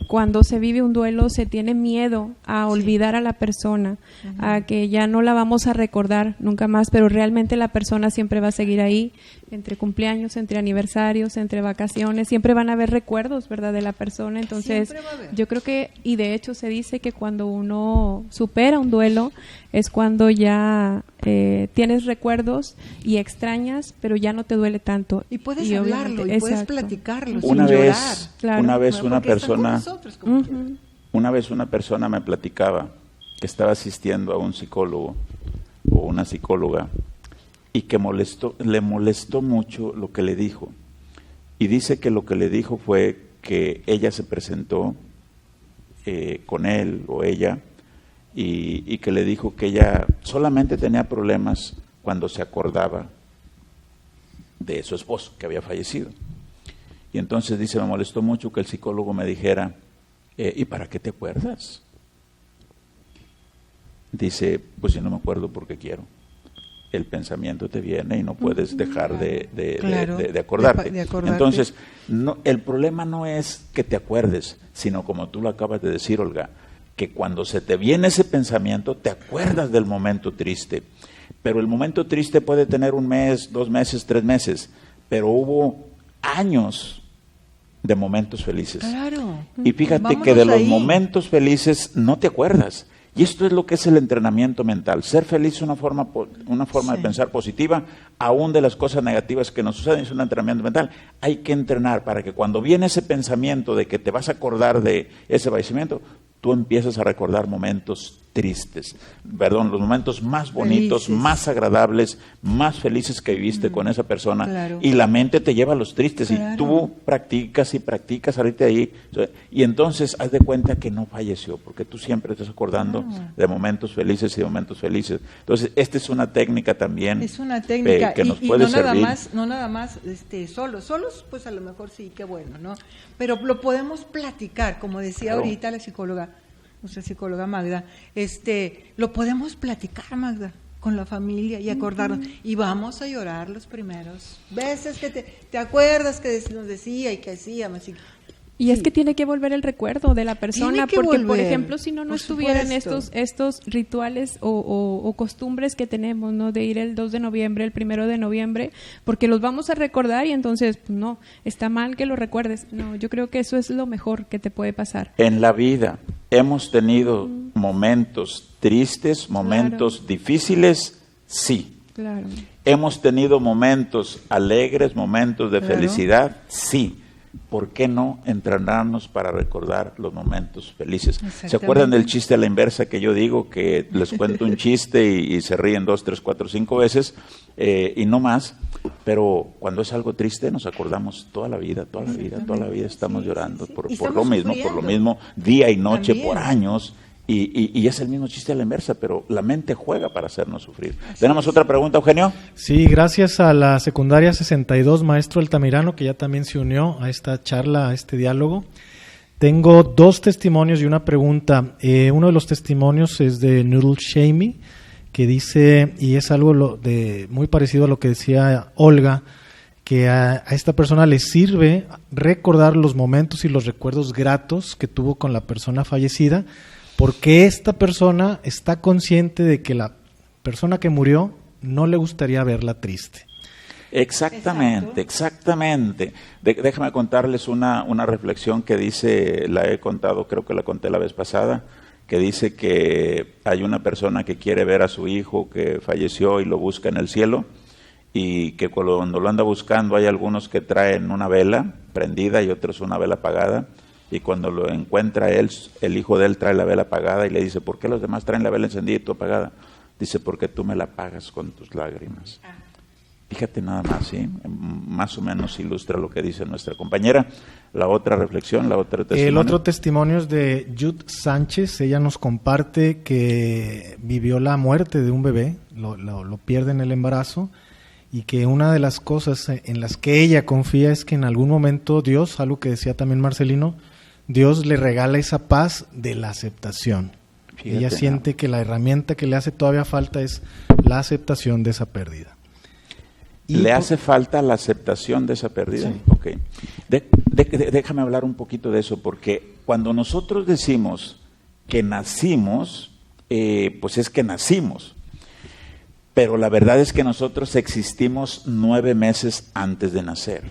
S2: cuando se vive un duelo se tiene miedo a olvidar a la persona, a que ya no la vamos a recordar nunca más, pero realmente la persona siempre va a seguir ahí, entre cumpleaños, entre aniversarios, entre vacaciones, siempre van a haber recuerdos, ¿verdad?, de la persona. Entonces, yo creo que, y de hecho se dice que cuando uno supera un duelo es cuando ya tienes recuerdos y extrañas, pero ya no te duele tanto.
S3: Y puedes hablarlo, y puedes platicarlo sin
S1: llorar.
S2: Claro.
S1: Una vez una persona me platicaba que estaba asistiendo a un psicólogo o una psicóloga y que le molestó mucho lo que le dijo. Y dice que lo que le dijo fue que ella se presentó con él o ella y que le dijo que ella solamente tenía problemas cuando se acordaba de su esposo que había fallecido. Y entonces dice, me molestó mucho que el psicólogo me dijera, ¿y para qué te acuerdas? Dice, pues si no me acuerdo porque quiero. El pensamiento te viene y no puedes dejar de acordarte. Entonces, no, el problema no es que te acuerdes, sino como tú lo acabas de decir, Olga, que cuando se te viene ese pensamiento, te acuerdas del momento triste. Pero el momento triste puede tener 1 mes, 2 meses, 3 meses, pero hubo años de momentos felices. Claro. Y fíjate que de los momentos felices no te acuerdas. Y esto es lo que es el entrenamiento mental. Ser feliz es una forma de pensar positiva, aún de las cosas negativas que nos suceden, es un entrenamiento mental. Hay que entrenar para que cuando viene ese pensamiento de que te vas a acordar de ese fallecimiento, tú empiezas a recordar momentos tristes, los momentos más bonitos, más agradables, más felices que viviste con esa persona. Claro. Y la mente te lleva a los tristes y tú practicas ahorita ahí. Y entonces haz de cuenta que no falleció, porque tú siempre estás acordando de momentos felices y de momentos felices. Entonces, esta es una técnica también. Es una técnica que nos puede servir.
S3: No nada más solos, pues a lo mejor sí, qué bueno, ¿no? Pero lo podemos platicar, como decía ahorita la psicóloga, nuestra psicóloga Magda, lo podemos platicar, Magda, con la familia y acordarnos, y vamos a llorar los primeros veces que te acuerdas que nos decía y que hacíamos.
S2: Y es que tiene que volver el recuerdo de la persona, porque por ejemplo, si no estuvieran estos rituales o costumbres que tenemos, ¿no? De ir el 2 de noviembre, el 1 de noviembre, porque los vamos a recordar y entonces, pues, no, está mal que lo recuerdes. No, yo creo que eso es lo mejor que te puede pasar.
S1: En la vida hemos tenido momentos tristes, momentos difíciles, sí.
S2: Claro.
S1: Hemos tenido momentos alegres, momentos de felicidad, sí. ¿Por qué no entrenarnos para recordar los momentos felices? ¿Se acuerdan del chiste a la inversa que yo digo, que les cuento un chiste y se ríen 2, 3, 4, 5 veces y no más? Pero cuando es algo triste nos acordamos toda la vida estamos llorando por lo mismo, día y noche, también, por años. Y es el mismo chiste a la inversa, pero la mente juega para hacernos sufrir. ¿Tenemos otra pregunta, Eugenio?
S4: Sí, gracias a la secundaria 62, maestro Altamirano, que ya también se unió a esta charla, a este diálogo. Tengo 2 testimonios y una pregunta. Uno de los testimonios es de Noodle Shamey, que dice, y es algo muy parecido a lo que decía Olga, que a esta persona le sirve recordar los momentos y los recuerdos gratos que tuvo con la persona fallecida, porque esta persona está consciente de que la persona que murió no le gustaría verla triste.
S1: Exactamente. Déjame contarles una reflexión que dice, la he contado, creo que la conté la vez pasada, que dice que hay una persona que quiere ver a su hijo que falleció y lo busca en el cielo, y que cuando lo anda buscando hay algunos que traen una vela prendida y otros una vela apagada, y cuando lo encuentra él, el hijo de él trae la vela apagada y le dice, ¿por qué los demás traen la vela encendida y tú apagada? Dice, porque tú me la apagas con tus lágrimas. Fíjate nada más, ¿sí? Más o menos ilustra lo que dice nuestra compañera. La otra reflexión, la otra testimonio.
S4: El otro testimonio es de Jude Sánchez. Ella nos comparte que vivió la muerte de un bebé, lo pierde en el embarazo, y que una de las cosas en las que ella confía es que en algún momento Dios, algo que decía también Marcelino, Dios le regala esa paz de la aceptación. Fíjate, ella siente que la herramienta que le hace todavía falta es la aceptación de esa pérdida.
S1: ¿Le hace falta la aceptación de esa pérdida?
S4: Sí.
S1: Ok. Déjame hablar un poquito de eso, porque cuando nosotros decimos que nacimos, pues es que nacimos. Pero la verdad es que nosotros existimos 9 meses antes de nacer.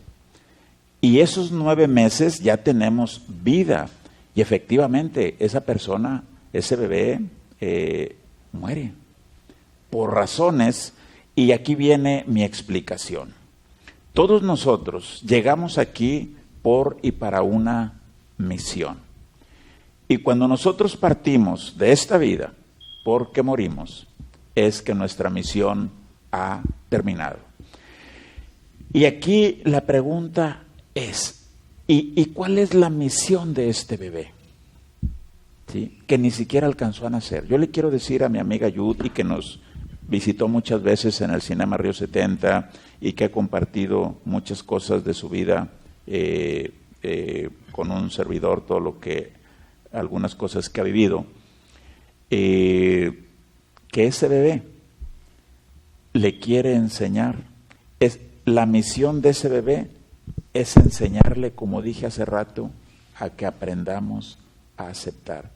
S1: Y esos 9 meses ya tenemos vida. Y efectivamente, esa persona, ese bebé, muere. Por razones. Y aquí viene mi explicación. Todos nosotros llegamos aquí por y para una misión. Y cuando nosotros partimos de esta vida, porque morimos, es que nuestra misión ha terminado. Y aquí la pregunta es, ¿y cuál es la misión de este bebé? ¿Sí? Que ni siquiera alcanzó a nacer. Yo le quiero decir a mi amiga Judy, que nos visitó muchas veces en el Cinema Río 70 y que ha compartido muchas cosas de su vida con un servidor, algunas cosas que ha vivido, que ese bebé le quiere enseñar. La misión de ese bebé es enseñarle, como dije hace rato, a que aprendamos a aceptar.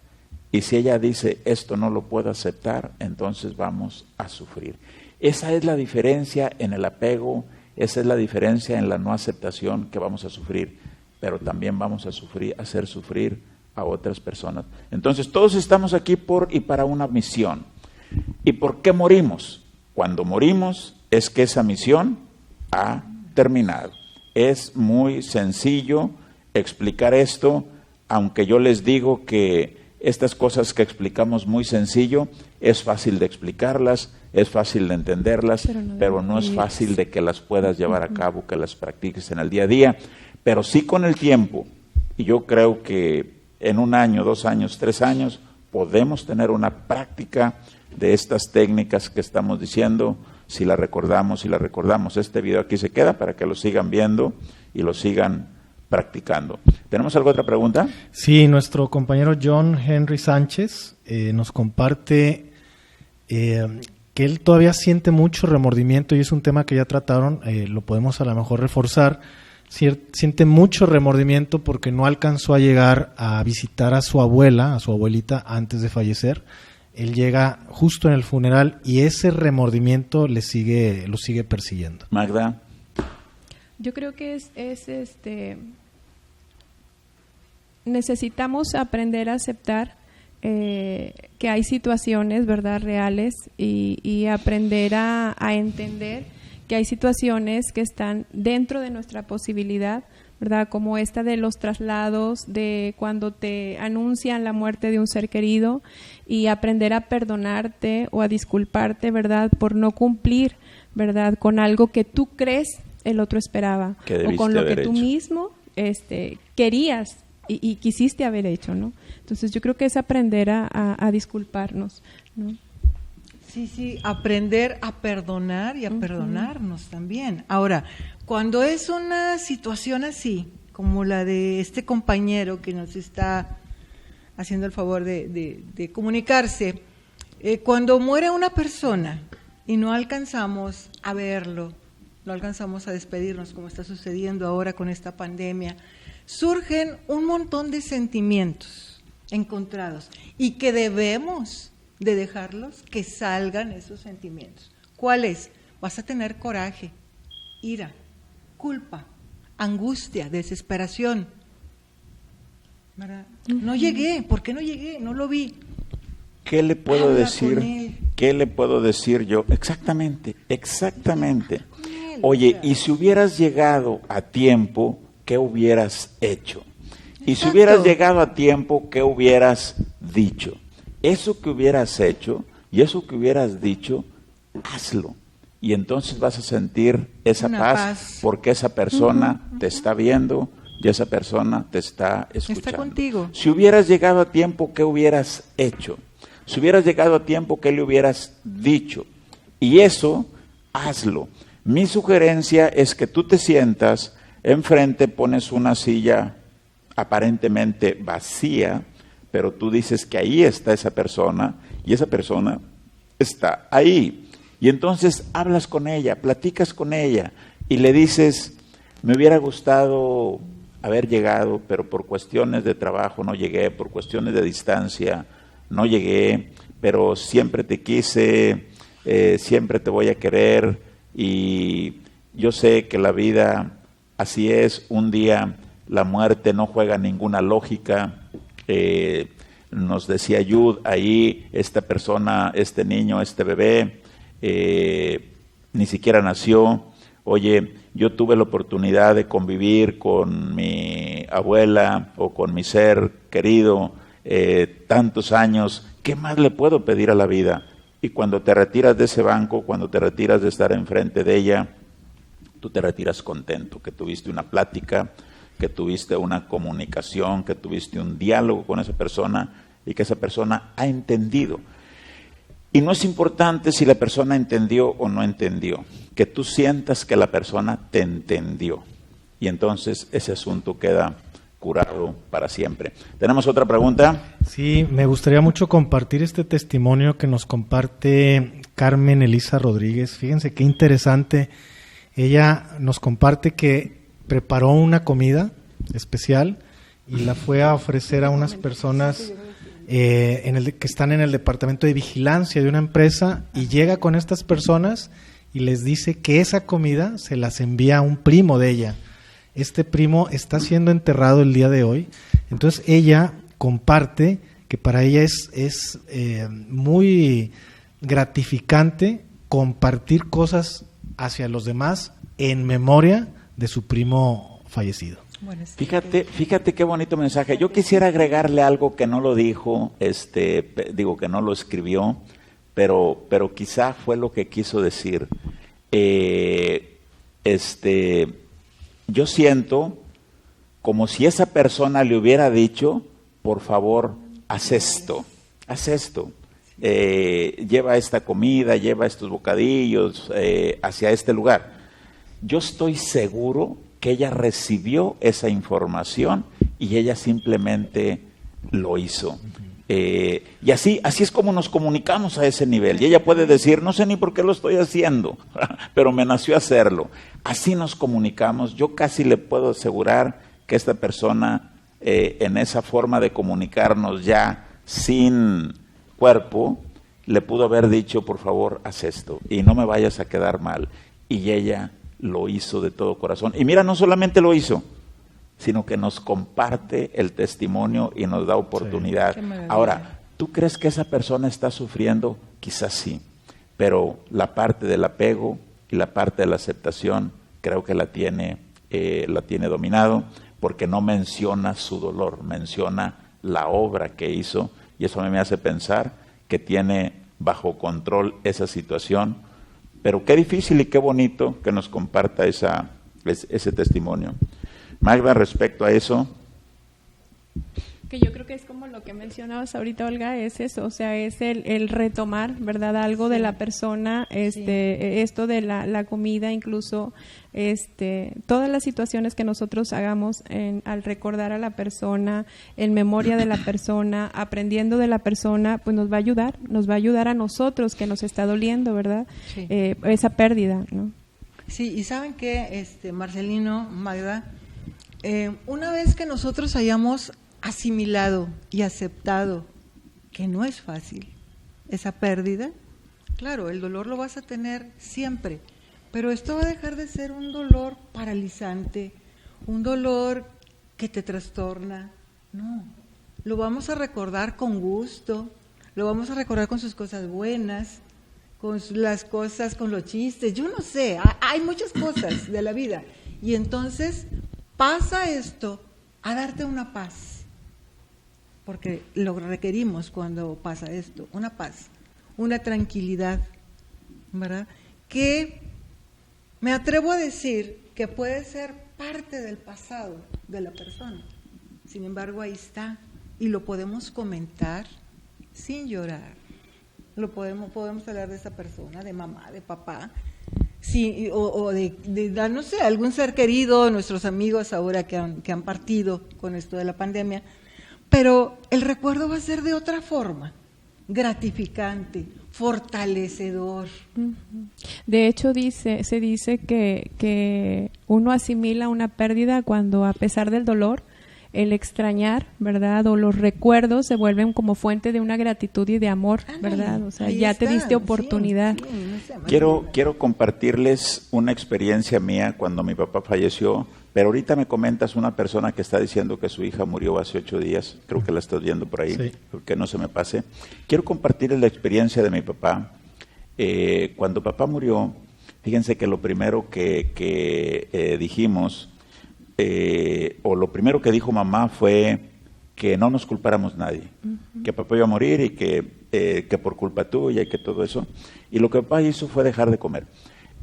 S1: Y si ella dice, esto no lo puedo aceptar, entonces vamos a sufrir. Esa es la diferencia en el apego, esa es la diferencia en la no aceptación, que vamos a sufrir, pero también vamos a hacer sufrir a otras personas. Entonces todos estamos aquí por y para una misión. ¿Y por qué morimos? Cuando morimos es que esa misión ha terminado. Es muy sencillo explicar esto, aunque yo les digo que estas cosas que explicamos muy sencillo, es fácil de explicarlas, es fácil de entenderlas, pero no es fácil de que las puedas llevar a cabo, que las practiques en el día a día, pero sí con el tiempo, y yo creo que en 1 año, 2 años, 3 años, podemos tener una práctica de estas técnicas que estamos diciendo, si la recordamos. Este video aquí se queda para que lo sigan viendo y lo sigan practicando. ¿Tenemos alguna otra pregunta?
S4: Sí, nuestro compañero John Henry Sánchez nos comparte que él todavía siente mucho remordimiento, y es un tema que ya trataron, lo podemos a lo mejor reforzar. Siente mucho remordimiento porque no alcanzó a llegar a visitar a su abuelita antes de fallecer. Él llega justo en el funeral y ese remordimiento lo sigue persiguiendo.
S1: Magda.
S2: Yo creo que necesitamos aprender a aceptar que hay situaciones, ¿verdad?, reales, y aprender a entender que hay situaciones que están dentro de nuestra posibilidad, ¿verdad?, como esta de los traslados, de cuando te anuncian la muerte de un ser querido, y aprender a perdonarte o a disculparte, ¿verdad?, por no cumplir, ¿verdad?, con algo que tú crees el otro esperaba, o con lo que tú mismo querías y quisiste haber hecho, ¿no? Entonces yo creo que es aprender a disculparnos, ¿no?
S3: Sí, aprender a perdonar y a perdonarnos también. Ahora, cuando es una situación así, como la de este compañero que nos está haciendo el favor de comunicarse. Cuando muere una persona y no alcanzamos a verlo, no alcanzamos a despedirnos, como está sucediendo ahora con esta pandemia, surgen un montón de sentimientos encontrados y que debemos de dejarlos que salgan esos sentimientos. ¿Cuáles? Vas a tener coraje, ira, culpa, angustia, desesperación. ¿Verdad? No llegué, ¿por qué no llegué? No lo vi.
S1: ¿Qué le puedo
S3: Habla
S1: decir?
S3: con él.
S1: ¿Qué le puedo decir yo? Exactamente.
S3: Con él,
S1: Oye,
S3: o sea.
S1: y si hubieras llegado a tiempo, ¿qué hubieras hecho? Y si
S3: Exacto.
S1: hubieras llegado a tiempo, ¿qué hubieras dicho? Eso que hubieras hecho y eso que hubieras dicho, hazlo. Y entonces vas a sentir esa
S3: Una
S1: paz,
S3: paz.
S1: porque esa persona te está viendo y esa persona te está escuchando.
S3: Está contigo.
S1: Si hubieras llegado a tiempo, ¿qué hubieras hecho? Si hubieras llegado a tiempo, ¿qué le hubieras dicho? Y eso, hazlo. Mi sugerencia es que tú te sientas enfrente, pones una silla aparentemente vacía, pero tú dices que ahí está esa persona y esa persona está ahí. Y entonces hablas con ella, platicas con ella y le dices, me hubiera gustado haber llegado, pero por cuestiones de trabajo no llegué, por cuestiones de distancia no llegué, pero siempre te quise, siempre te voy a querer y yo sé que la vida así es, un día la muerte no juega ninguna lógica. Nos decía Yud ahí, esta persona, este niño, este bebé, ni siquiera nació. Oye, yo tuve la oportunidad de convivir con mi abuela o con mi ser querido tantos años, ¿qué más le puedo pedir a la vida? Y cuando te retiras de ese banco, cuando te retiras de estar enfrente de ella, tú te retiras contento, que tuviste una plática, que tuviste una comunicación, que tuviste un diálogo con esa persona y que esa persona ha entendido. Y no es importante si la persona entendió o no entendió, que tú sientas que la persona te entendió. Y entonces ese asunto queda curado para siempre. ¿Tenemos otra pregunta?
S4: Sí, me gustaría mucho compartir este testimonio que nos comparte Carmen Elisa Rodríguez. Fíjense qué interesante. Ella nos comparte que preparó una comida especial y la fue a ofrecer a unas personas que están en el departamento de vigilancia de una empresa, y llega con estas personas y les dice que esa comida se las envía a un primo de ella. Este primo está siendo enterrado el día de hoy. Entonces ella comparte que para ella es muy gratificante compartir cosas hacia los demás en memoria de su primo fallecido.
S3: Bueno, sí,
S1: Fíjate qué bonito mensaje. Yo quisiera agregarle algo que no lo dijo, que no lo escribió, pero quizá fue lo que quiso decir. Yo siento como si esa persona le hubiera dicho, por favor, haz esto. Lleva esta comida, lleva estos bocadillos hacia este lugar. Yo estoy seguro que ella recibió esa información y ella simplemente lo hizo. Y así es como nos comunicamos a ese nivel. Y ella puede decir, no sé ni por qué lo estoy haciendo, pero me nació hacerlo. Así nos comunicamos. Yo casi le puedo asegurar que esta persona, en esa forma de comunicarnos ya sin cuerpo, le pudo haber dicho, por favor, haz esto y no me vayas a quedar mal. Y ella lo hizo de todo corazón. Y mira, no solamente lo hizo, sino que nos comparte el testimonio y nos da oportunidad.
S3: Sí.
S1: Ahora, ¿tú crees que esa persona está sufriendo? Quizás sí, pero la parte del apego y la parte de la aceptación creo que la tiene dominado, porque no menciona su dolor, menciona la obra que hizo, y eso a mí me hace pensar que tiene bajo control esa situación. Pero qué difícil y qué bonito que nos comparta ese testimonio. Magda, respecto a eso.
S2: Que yo creo que es como lo que mencionabas ahorita, Olga, es eso, o sea, es el retomar, ¿verdad? Algo de la persona, esto de la comida, incluso todas las situaciones que nosotros hagamos al recordar a la persona, en memoria de la persona, aprendiendo de la persona, pues nos va a ayudar a nosotros que nos está doliendo, ¿verdad? Sí. Esa pérdida, ¿no?
S3: Sí, y ¿saben qué, Marcelino, Magda? Una vez que nosotros hayamos asimilado y aceptado que no es fácil esa pérdida, claro, el dolor lo vas a tener siempre, pero esto va a dejar de ser un dolor paralizante, un dolor que te trastorna. No, lo vamos a recordar con gusto, lo vamos a recordar con sus cosas buenas, con las cosas, con los chistes, yo no sé, hay muchas cosas de la vida, y entonces pasa esto a darte una paz, porque lo requerimos cuando pasa esto, una paz, una tranquilidad, ¿verdad? Que me atrevo a decir que puede ser parte del pasado de la persona, sin embargo ahí está, y lo podemos comentar sin llorar, podemos hablar de esa persona, de mamá, de papá, sí, o de no sé, algún ser querido, nuestros amigos ahora que han partido con esto de la pandemia, pero el recuerdo va a ser de otra forma, gratificante, fortalecedor.
S2: De hecho, se dice que uno asimila una pérdida cuando, a pesar del dolor, el extrañar, ¿verdad? O los recuerdos se vuelven como fuente de una gratitud y de amor, ¿verdad? O sea, ya te diste oportunidad.
S1: Quiero compartirles una experiencia mía cuando mi papá falleció, pero ahorita me comentas una persona que está diciendo que su hija murió hace 8 días, creo que la estás viendo por ahí, sí. Que no se me pase. Quiero compartirles la experiencia de mi papá. Cuando papá murió, fíjense que lo primero que dijimos, o lo primero que dijo mamá fue que no nos culpáramos nadie, que papá iba a morir y que por culpa tuya y que todo eso. Y lo que papá hizo fue dejar de comer.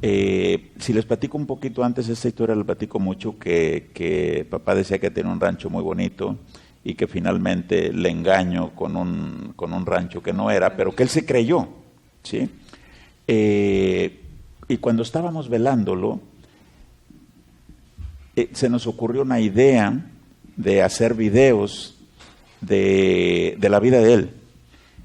S1: Si les platico un poquito antes, esta historia les platico mucho, que papá decía que tenía un rancho muy bonito y que finalmente le engañó con un rancho que no era, pero que él se creyó, ¿sí? Y cuando estábamos velándolo, se nos ocurrió una idea de hacer videos de la vida de él.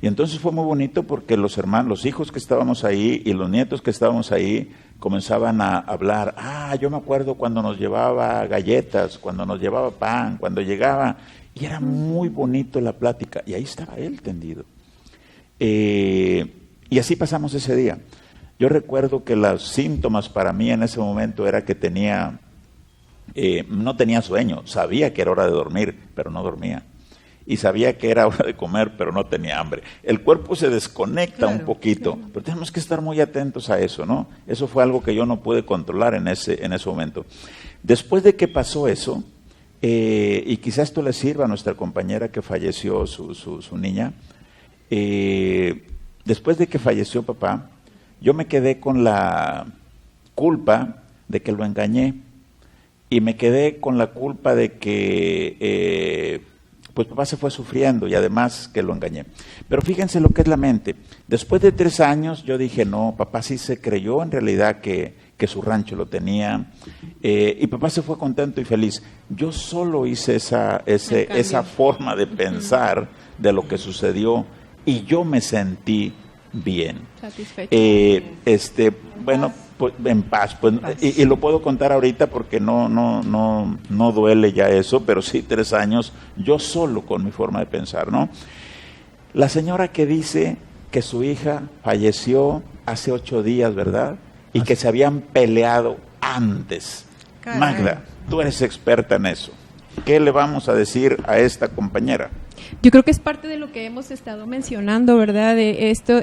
S1: Y entonces fue muy bonito porque los hijos que estábamos ahí y los nietos que estábamos ahí comenzaban a hablar. Yo me acuerdo cuando nos llevaba galletas, cuando nos llevaba pan, cuando llegaba, y era muy bonito la plática. Y ahí estaba él tendido. Y así pasamos ese día. Yo recuerdo que los síntomas para mí en ese momento era que no tenía sueño, sabía que era hora de dormir, pero no dormía. Y sabía que era hora de comer, pero no tenía hambre. El cuerpo se desconecta un poquito, pero tenemos que estar muy atentos a eso, ¿no? Eso fue algo que yo no pude controlar en ese momento. Después de que pasó eso, y quizás esto le sirva a nuestra compañera que falleció, su niña, después de que falleció papá, yo me quedé con la culpa de que lo engañé, y me quedé con la culpa de que pues papá se fue sufriendo y además que lo engañé. Pero fíjense lo que es la mente. Después de 3 años yo dije, no, papá sí se creyó en realidad que su rancho lo tenía, y papá se fue contento y feliz. Yo solo hice esa forma de pensar de lo que sucedió y yo me sentí bien.
S2: Satisfecho.
S1: Bueno, pues, en paz, pues, y lo puedo contar ahorita porque no duele ya eso, pero sí 3 años yo solo con mi forma de pensar, ¿no? La señora que dice que su hija falleció hace 8 días, ¿verdad? Y que se habían peleado antes. Caray. Magda, tú eres experta en eso. ¿Qué le vamos a decir a esta compañera?
S2: Yo creo que es parte de lo que hemos estado mencionando, ¿verdad? De esto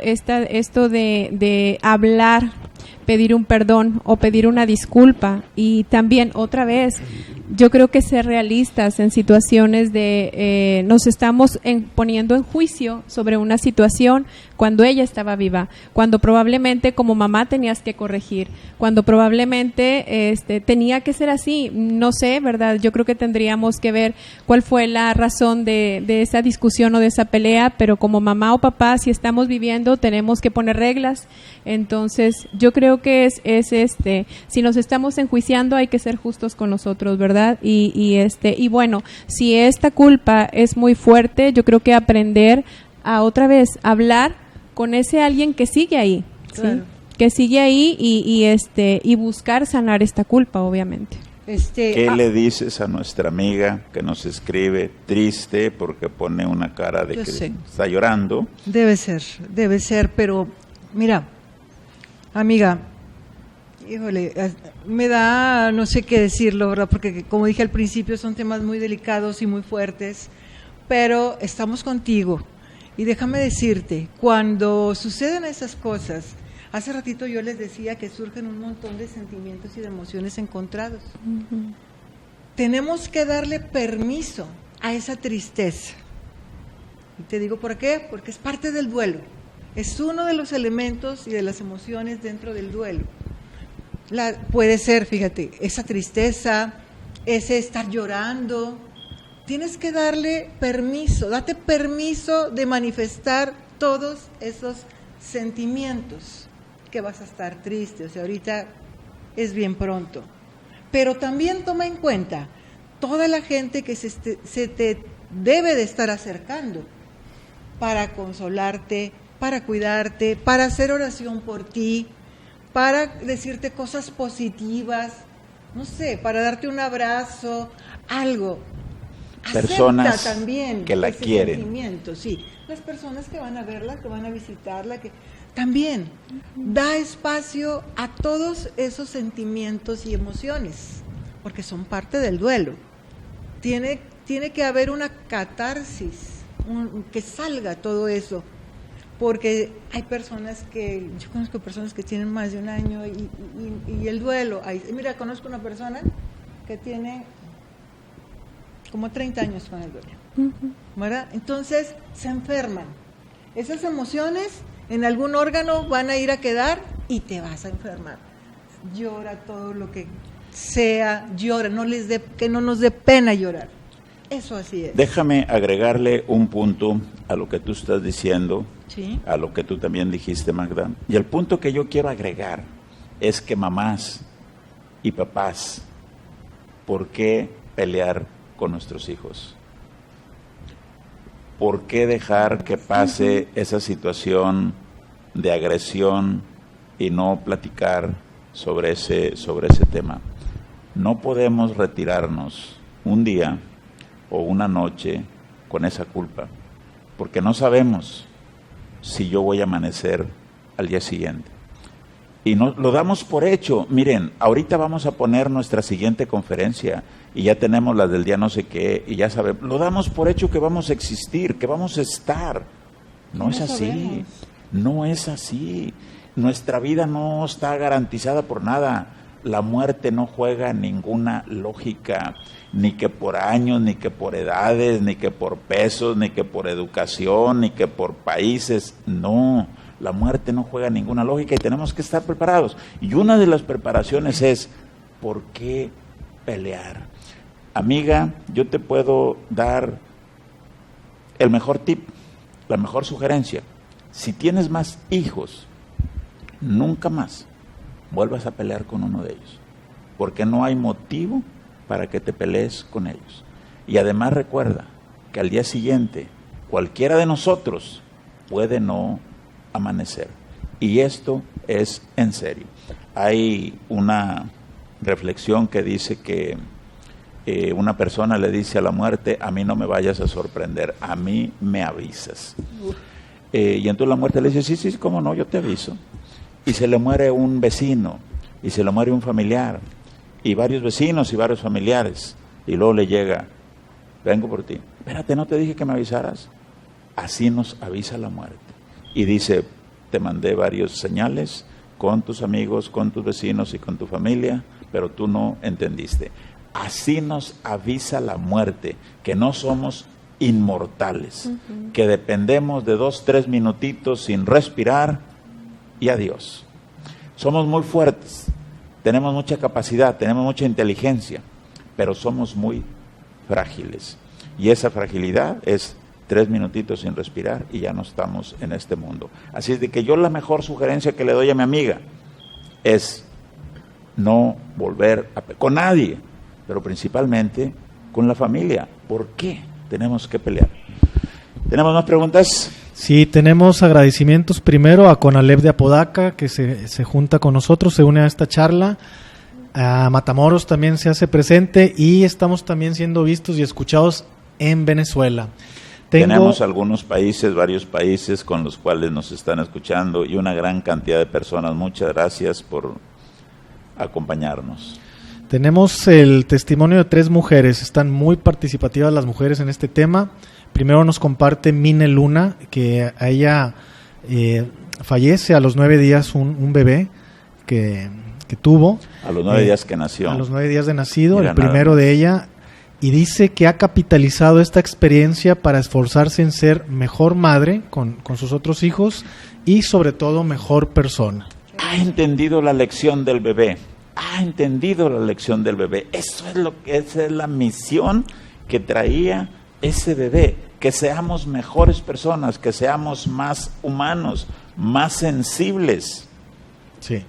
S2: de hablar, pedir un perdón o pedir una disculpa. Y también, otra vez, yo creo que ser realistas en situaciones de nos estamos poniendo en juicio sobre una situación cuando ella estaba viva, cuando probablemente como mamá tenías que corregir, cuando probablemente tenía que ser así, no sé, ¿verdad? Yo creo que tendríamos que ver cuál fue la razón de esa discusión o de esa pelea, pero como mamá o papá, si estamos viviendo, tenemos que poner reglas. Entonces, yo creo que es si nos estamos enjuiciando, hay que ser justos con nosotros, ¿verdad? Y bueno, si esta culpa es muy fuerte, yo creo que aprender a otra vez hablar con ese alguien que sigue ahí,
S3: claro.
S2: ¿sí? Que sigue ahí y buscar sanar esta culpa, obviamente.
S1: ¿Qué le dices a nuestra amiga que nos escribe triste porque pone una cara de que está llorando?
S3: Debe ser, pero mira, amiga, híjole, me da no sé qué decirlo, ¿verdad? Porque como dije al principio, son temas muy delicados y muy fuertes, pero estamos contigo. Y déjame decirte, cuando suceden esas cosas, hace ratito yo les decía que surgen un montón de sentimientos y de emociones encontrados. Uh-huh. Tenemos que darle permiso a esa tristeza. Y te digo por qué, porque es parte del duelo. Es uno de los elementos y de las emociones dentro del duelo. Puede ser, fíjate, esa tristeza, ese estar llorando. Tienes que darle permiso, date permiso de manifestar todos esos sentimientos, que vas a estar triste, o sea, ahorita es bien pronto. Pero también toma en cuenta toda la gente que se te debe de estar acercando para consolarte, para cuidarte, para hacer oración por ti, para decirte cosas positivas, no sé, para darte un abrazo, algo.
S1: Personas
S3: también
S1: que la quieren.
S3: Sí, las personas que van a verla, que van a visitarla, que también da espacio a todos esos sentimientos y emociones, porque son parte del duelo. Tiene que haber una catarsis, que salga todo eso, porque hay personas yo conozco personas que tienen más de un año y el duelo, mira, conozco una persona que tiene como 30 años con el duelo, ¿verdad? Entonces se enferman. Esas emociones en algún órgano van a ir a quedar y te vas a enfermar. Llora todo lo que sea, llora, que no nos dé pena llorar. Eso así es.
S1: Déjame agregarle un punto a lo que tú estás diciendo,
S3: ¿sí?
S1: A lo que tú también dijiste, Magda. Y el punto que yo quiero agregar es que mamás y papás, ¿por qué pelear con nuestros hijos? ¿Por qué dejar que pase esa situación de agresión y no platicar sobre ese tema? No podemos retirarnos un día o una noche con esa culpa, porque no sabemos si yo voy a amanecer al día siguiente. Y no, lo damos por hecho. Miren, ahorita vamos a poner nuestra siguiente conferencia y ya tenemos las del día no sé qué, y ya sabemos, lo damos por hecho que vamos a existir, que vamos a estar. No es así, no es así. Nuestra vida no está garantizada por nada. La muerte no juega ninguna lógica, ni que por años, ni que por edades, ni que por pesos, ni que por educación, ni que por países. No, la muerte no juega ninguna lógica y tenemos que estar preparados. Y una de las preparaciones es, ¿por qué pelear? Amiga, yo te puedo dar el mejor tip, la mejor sugerencia. Si tienes más hijos, nunca más vuelvas a pelear con uno de ellos, porque no hay motivo para que te pelees con ellos. Y además recuerda que al día siguiente cualquiera de nosotros puede no amanecer, y esto es en serio. Hay una reflexión que dice que una persona le dice a la muerte: a mí no me vayas a sorprender, a mí me avisas. Y entonces la muerte le dice: sí, cómo no, yo te aviso. Y se le muere un vecino, y se le muere un familiar, y varios vecinos y varios familiares, y luego le llega: vengo por ti. Espérate, ¿no te dije que me avisaras? Así nos avisa la muerte. Y dice: te mandé varios señales, con tus amigos, con tus vecinos y con tu familia, pero tú no entendiste. Así nos avisa la muerte, que no somos inmortales, que dependemos de 2-3 minutitos sin respirar y adiós. Somos muy fuertes, tenemos mucha capacidad, tenemos mucha inteligencia, pero somos muy frágiles. Y esa fragilidad es 3 minutitos sin respirar y ya no estamos en este mundo. Así es de que yo la mejor sugerencia que le doy a mi amiga es no volver con nadie, pero principalmente con la familia. ¿Por qué tenemos que pelear? ¿Tenemos más preguntas?
S4: Sí, tenemos agradecimientos primero a Conalep de Apodaca, que se junta con nosotros, se une a esta charla. A Matamoros también se hace presente y estamos también siendo vistos y escuchados en Venezuela.
S1: Tenemos algunos países, varios países con los cuales nos están escuchando y una gran cantidad de personas. Muchas gracias por acompañarnos.
S4: Tenemos el testimonio de 3 mujeres, están muy participativas las mujeres en este tema. Primero nos comparte Mine Luna, que a ella fallece a los 9 días un bebé que tuvo.
S1: A los 9 días que nació.
S4: A los 9 días de nacido,
S1: Mira,
S4: el primero de ella, y dice que ha capitalizado esta experiencia para esforzarse en ser mejor madre con sus otros hijos y sobre todo mejor persona.
S1: Ha entendido la lección del bebé. Ha entendido la lección del bebé. Esa es la misión que traía ese bebé, que seamos mejores personas, que seamos más humanos, más sensibles.
S4: Sí.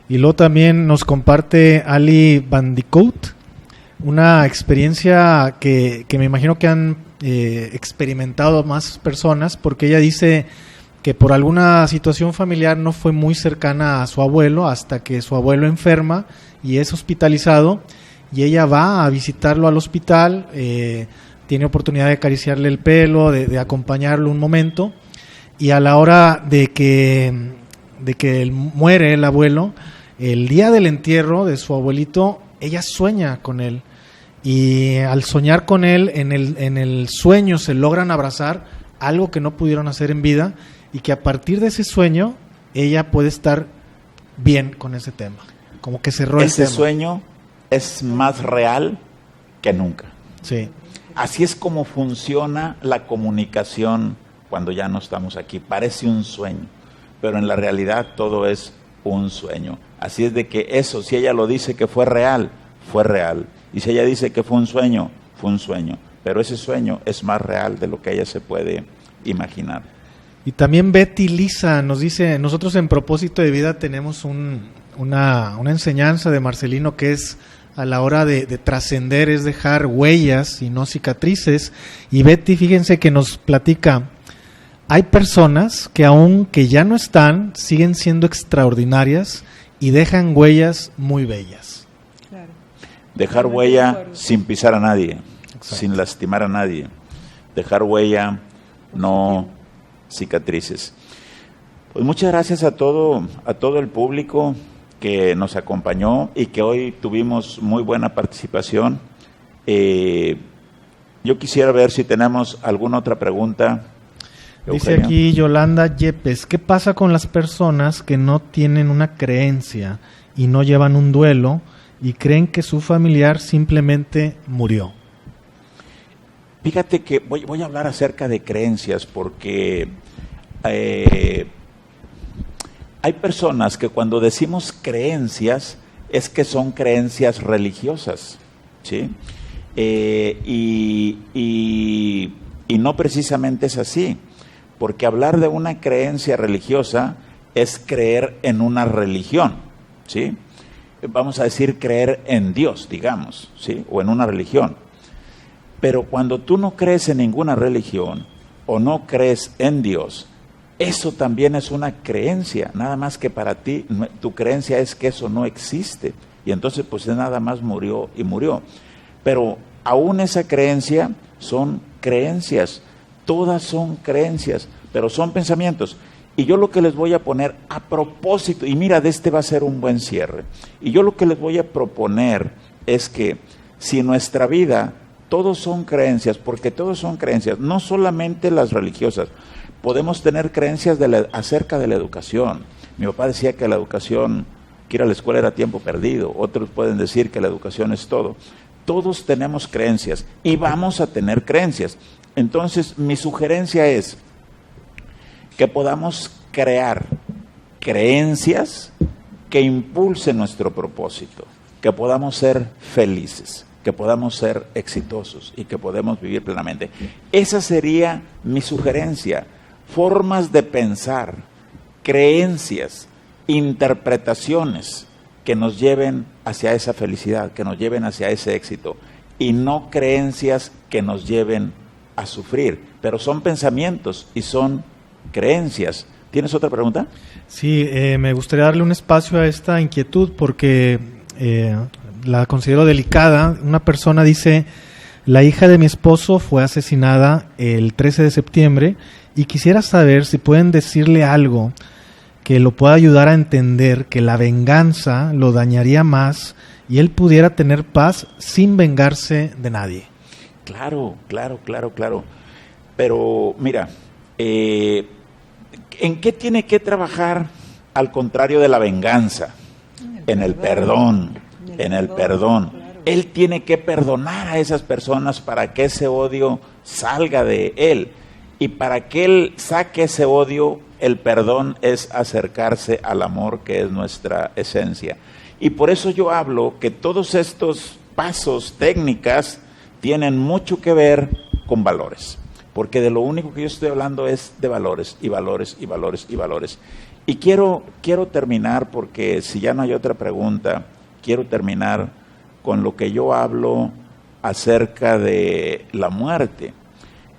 S4: Y luego también nos comparte Ali Bandicoot, una experiencia que me imagino que han experimentado más personas, porque ella dice que por alguna situación familiar no fue muy cercana a su abuelo hasta que su abuelo enferma y es hospitalizado, y ella va a visitarlo al hospital, tiene oportunidad de acariciarle el pelo, de acompañarlo un momento, y a la hora de que muere el abuelo, el día del entierro de su abuelito, ella sueña con él, y al soñar con él, en el sueño se logran abrazar, algo que no pudieron hacer en vida, y que a partir de ese sueño ella puede estar bien con ese tema, como que cerró el tema.
S1: Ese sueño es más real que nunca.
S4: Sí.
S1: Así es como funciona la comunicación cuando ya no estamos aquí. Parece un sueño, pero en la realidad todo es un sueño. Así es de que eso, si ella lo dice que fue real, fue real. Y si ella dice que fue un sueño, fue un sueño. Pero ese sueño es más real de lo que ella se puede imaginar.
S4: Y también Betty Lisa nos dice, nosotros en Propósito de Vida tenemos una enseñanza de Marcelino que es a la hora de trascender, es dejar huellas y no cicatrices. Y Betty, fíjense que nos platica, hay personas que aunque ya no están, siguen siendo extraordinarias y dejan huellas muy bellas.
S3: Claro.
S1: Dejar huella sin pisar a nadie, sin lastimar a nadie. Dejar huella, no cicatrices. Pues muchas gracias a todo el público que nos acompañó y que hoy tuvimos muy buena participación. Yo quisiera ver si tenemos alguna otra pregunta.
S4: Dice
S1: Eugenio.
S4: aquí Yolanda Yepes, ¿qué pasa con las personas que no tienen una creencia y no llevan un duelo y creen que su familiar simplemente murió?
S1: Fíjate que voy a hablar acerca de creencias porque hay personas que cuando decimos creencias es que son creencias religiosas, ¿sí? Y no precisamente es así, porque hablar de una creencia religiosa es creer en una religión, ¿sí? Vamos a decir creer en Dios, digamos, ¿sí? O en una religión. Pero cuando tú no crees en ninguna religión o no crees en Dios, eso también es una creencia, nada más que para ti tu creencia es que eso no existe y entonces pues nada más murió y murió. Pero aún esa creencia son creencias, todas son creencias, pero son pensamientos. Y yo lo que les voy a poner a propósito, y mira, de este va a ser un buen cierre, y yo lo que les voy a proponer es que si nuestra vida todos son creencias, porque todos son creencias, no solamente las religiosas. Podemos tener creencias acerca de la educación, Mi papá decía que la educación, que ir a la escuela era tiempo perdido. Otros pueden decir que la educación es todo. Todos tenemos creencias y vamos a tener creencias. Entonces, mi sugerencia es que podamos crear creencias que impulsen nuestro propósito, que podamos ser felices, que podamos ser exitosos y que podemos vivir plenamente. Esa sería mi sugerencia. Formas de pensar, creencias, interpretaciones que nos lleven hacia esa felicidad, que nos lleven hacia ese éxito, y no creencias que nos lleven a sufrir. Pero son pensamientos y son creencias. ¿Tienes otra pregunta?
S4: Sí, me gustaría darle un espacio a esta inquietud porque la considero delicada. Una persona dice: la hija de mi esposo fue asesinada el 13 de septiembre y quisiera saber si pueden decirle algo que lo pueda ayudar a entender que la venganza lo dañaría más y él pudiera tener paz sin vengarse de nadie.
S1: Claro. Pero mira, ¿en qué tiene que trabajar al contrario de la venganza? En el perdón. Claro. Él tiene que perdonar a esas personas para que ese odio salga de él. Y para que él saque ese odio, el perdón es acercarse al amor, que es nuestra esencia. Y por eso yo hablo que todos estos pasos, técnicas, tienen mucho que ver con valores. Porque de lo único que yo estoy hablando es de valores, y valores, y valores, y valores. Y quiero terminar, porque si ya no hay otra pregunta, quiero terminar con lo que yo hablo acerca de la muerte.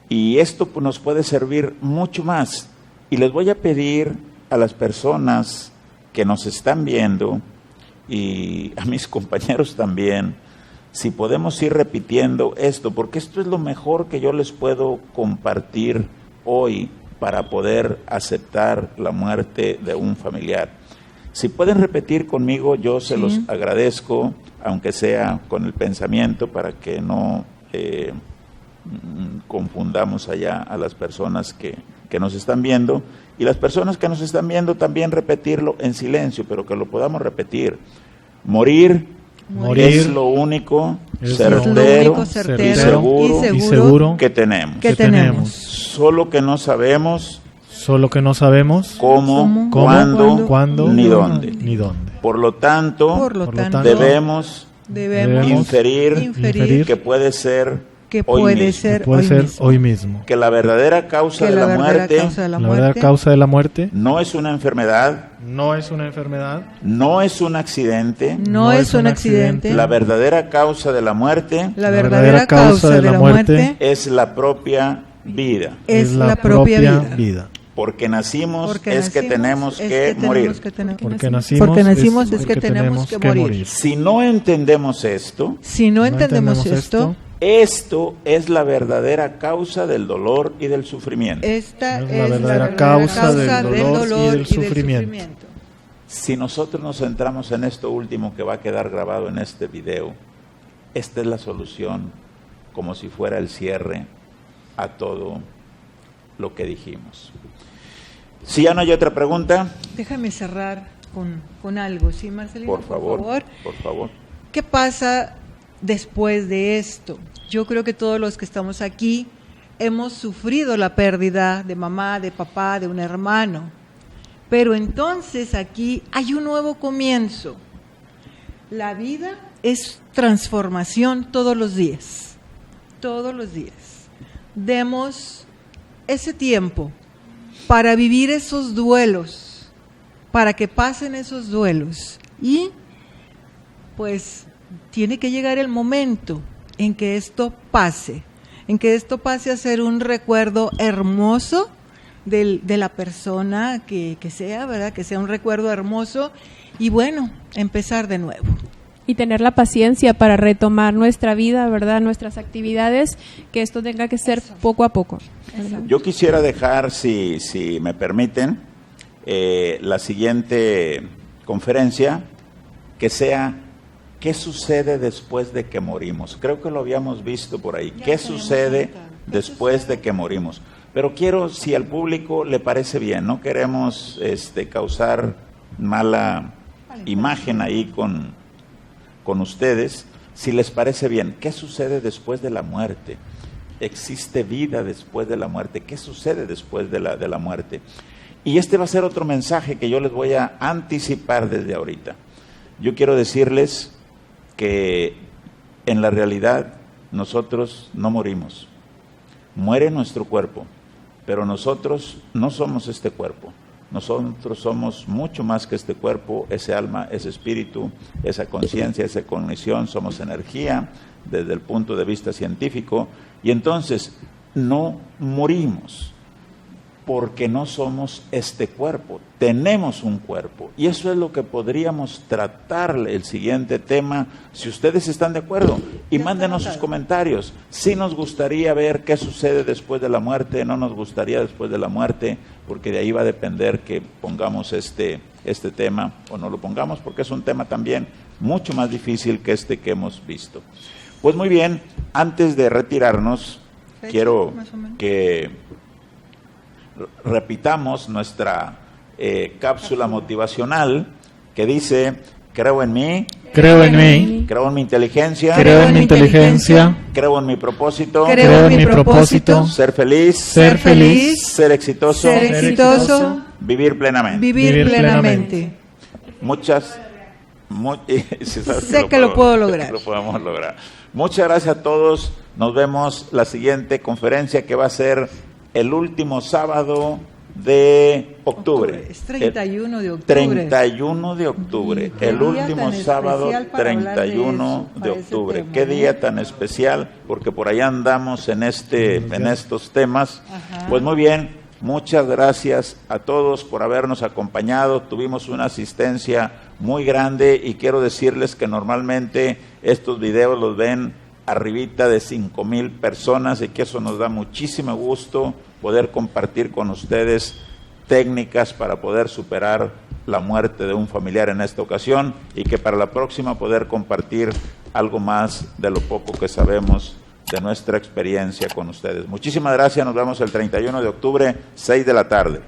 S1: Y esto nos puede servir mucho más. Y les voy a pedir a las personas que nos están viendo, y a mis compañeros también, si podemos ir repitiendo esto, porque esto es lo mejor que yo les puedo compartir hoy para poder aceptar la muerte de un familiar. Si pueden repetir conmigo, yo se los agradezco, aunque sea con el pensamiento, para que no confundamos allá a las personas que nos están viendo, y las personas que nos están viendo también repetirlo en silencio, pero que lo podamos repetir. Morir es lo único certero
S4: y seguro
S1: que tenemos. Solo que no sabemos cómo, cuándo, ni dónde. Por lo tanto, debemos inferir que puede ser hoy mismo. Que la verdadera causa de la muerte no es una enfermedad, no es un accidente, La verdadera causa de la muerte es la propia vida. Porque nacimos es que tenemos que morir. Si no entendemos esto, esto es la verdadera causa del dolor y del sufrimiento.
S3: Esta es la verdadera causa del dolor y del sufrimiento.
S1: Si nosotros nos centramos en esto último que va a quedar grabado en este video, esta es la solución, como si fuera el cierre a todo lo que dijimos. Si ya no hay otra pregunta.
S3: Déjame cerrar con algo, ¿sí, Marcelino?
S1: Por favor.
S3: ¿Qué pasa después de esto? Yo creo que todos los que estamos aquí hemos sufrido la pérdida de mamá, de papá, de un hermano. Pero entonces aquí hay un nuevo comienzo. La vida es transformación todos los días. Demos ese tiempo para vivir esos duelos, para que pasen esos duelos. Y pues tiene que llegar el momento en que esto pase a ser un recuerdo hermoso de la persona que sea, ¿verdad? Que sea un recuerdo hermoso y bueno, empezar de nuevo.
S2: Y tener la paciencia para retomar nuestra vida, ¿verdad? Nuestras actividades, que esto tenga que ser poco a poco, ¿verdad?
S1: Yo quisiera dejar, si me permiten, la siguiente conferencia, que sea ¿qué sucede después de que morimos? Creo que lo habíamos visto por ahí. ¿Qué sucede después de que morimos? Pero quiero, si al público le parece bien, no queremos causar mala imagen ahí con ustedes. Si les parece bien, ¿qué sucede después de la muerte? ¿Existe vida después de la muerte? ¿Qué sucede después de la muerte? Y este va a ser otro mensaje que yo les voy a anticipar desde ahorita. Yo quiero decirles que en la realidad nosotros no morimos. Muere nuestro cuerpo, pero nosotros no somos este cuerpo. Nosotros somos mucho más que este cuerpo, ese alma, ese espíritu, esa conciencia, esa cognición, somos energía desde el punto de vista científico, y entonces no morimos porque no somos este cuerpo, tenemos un cuerpo, y eso es lo que podríamos tratar el siguiente tema, si ustedes están de acuerdo, y mándenos sus comentarios. Si nos gustaría ver qué sucede después de la muerte, no nos gustaría después de la muerte, porque de ahí va a depender que pongamos este tema o no lo pongamos, porque es un tema también mucho más difícil que este que hemos visto. Pues muy bien, antes de retirarnos, quiero que repitamos nuestra cápsula motivacional que dice: creo en mí,
S4: Creo en mí,
S1: creo en mi inteligencia,
S4: creo en mi inteligencia,
S1: creo en mi propósito,
S4: creo en mi propósito,
S1: ser feliz,
S4: ser feliz,
S1: ser exitoso,
S3: ser exitoso,
S1: vivir plenamente.
S3: vivir plenamente.
S1: Sé
S3: que lo puedo lograr.
S1: Lo podemos lograr. Muchas gracias a todos. Nos vemos la siguiente conferencia, que va a ser el último sábado de octubre.
S3: Es 31 de octubre.
S1: 31 de octubre, el último sábado, 31 de octubre. Qué día tan especial, porque por allá andamos en estos temas.
S3: Ajá.
S1: Pues muy bien, muchas gracias a todos por habernos acompañado. Tuvimos una asistencia muy grande, y quiero decirles que normalmente estos videos los ven arribita de 5,000 personas, y que eso nos da muchísimo gusto poder compartir con ustedes técnicas para poder superar la muerte de un familiar en esta ocasión, y que para la próxima poder compartir algo más de lo poco que sabemos de nuestra experiencia con ustedes. Muchísimas gracias, nos vemos el 31 de octubre, 6 de la tarde.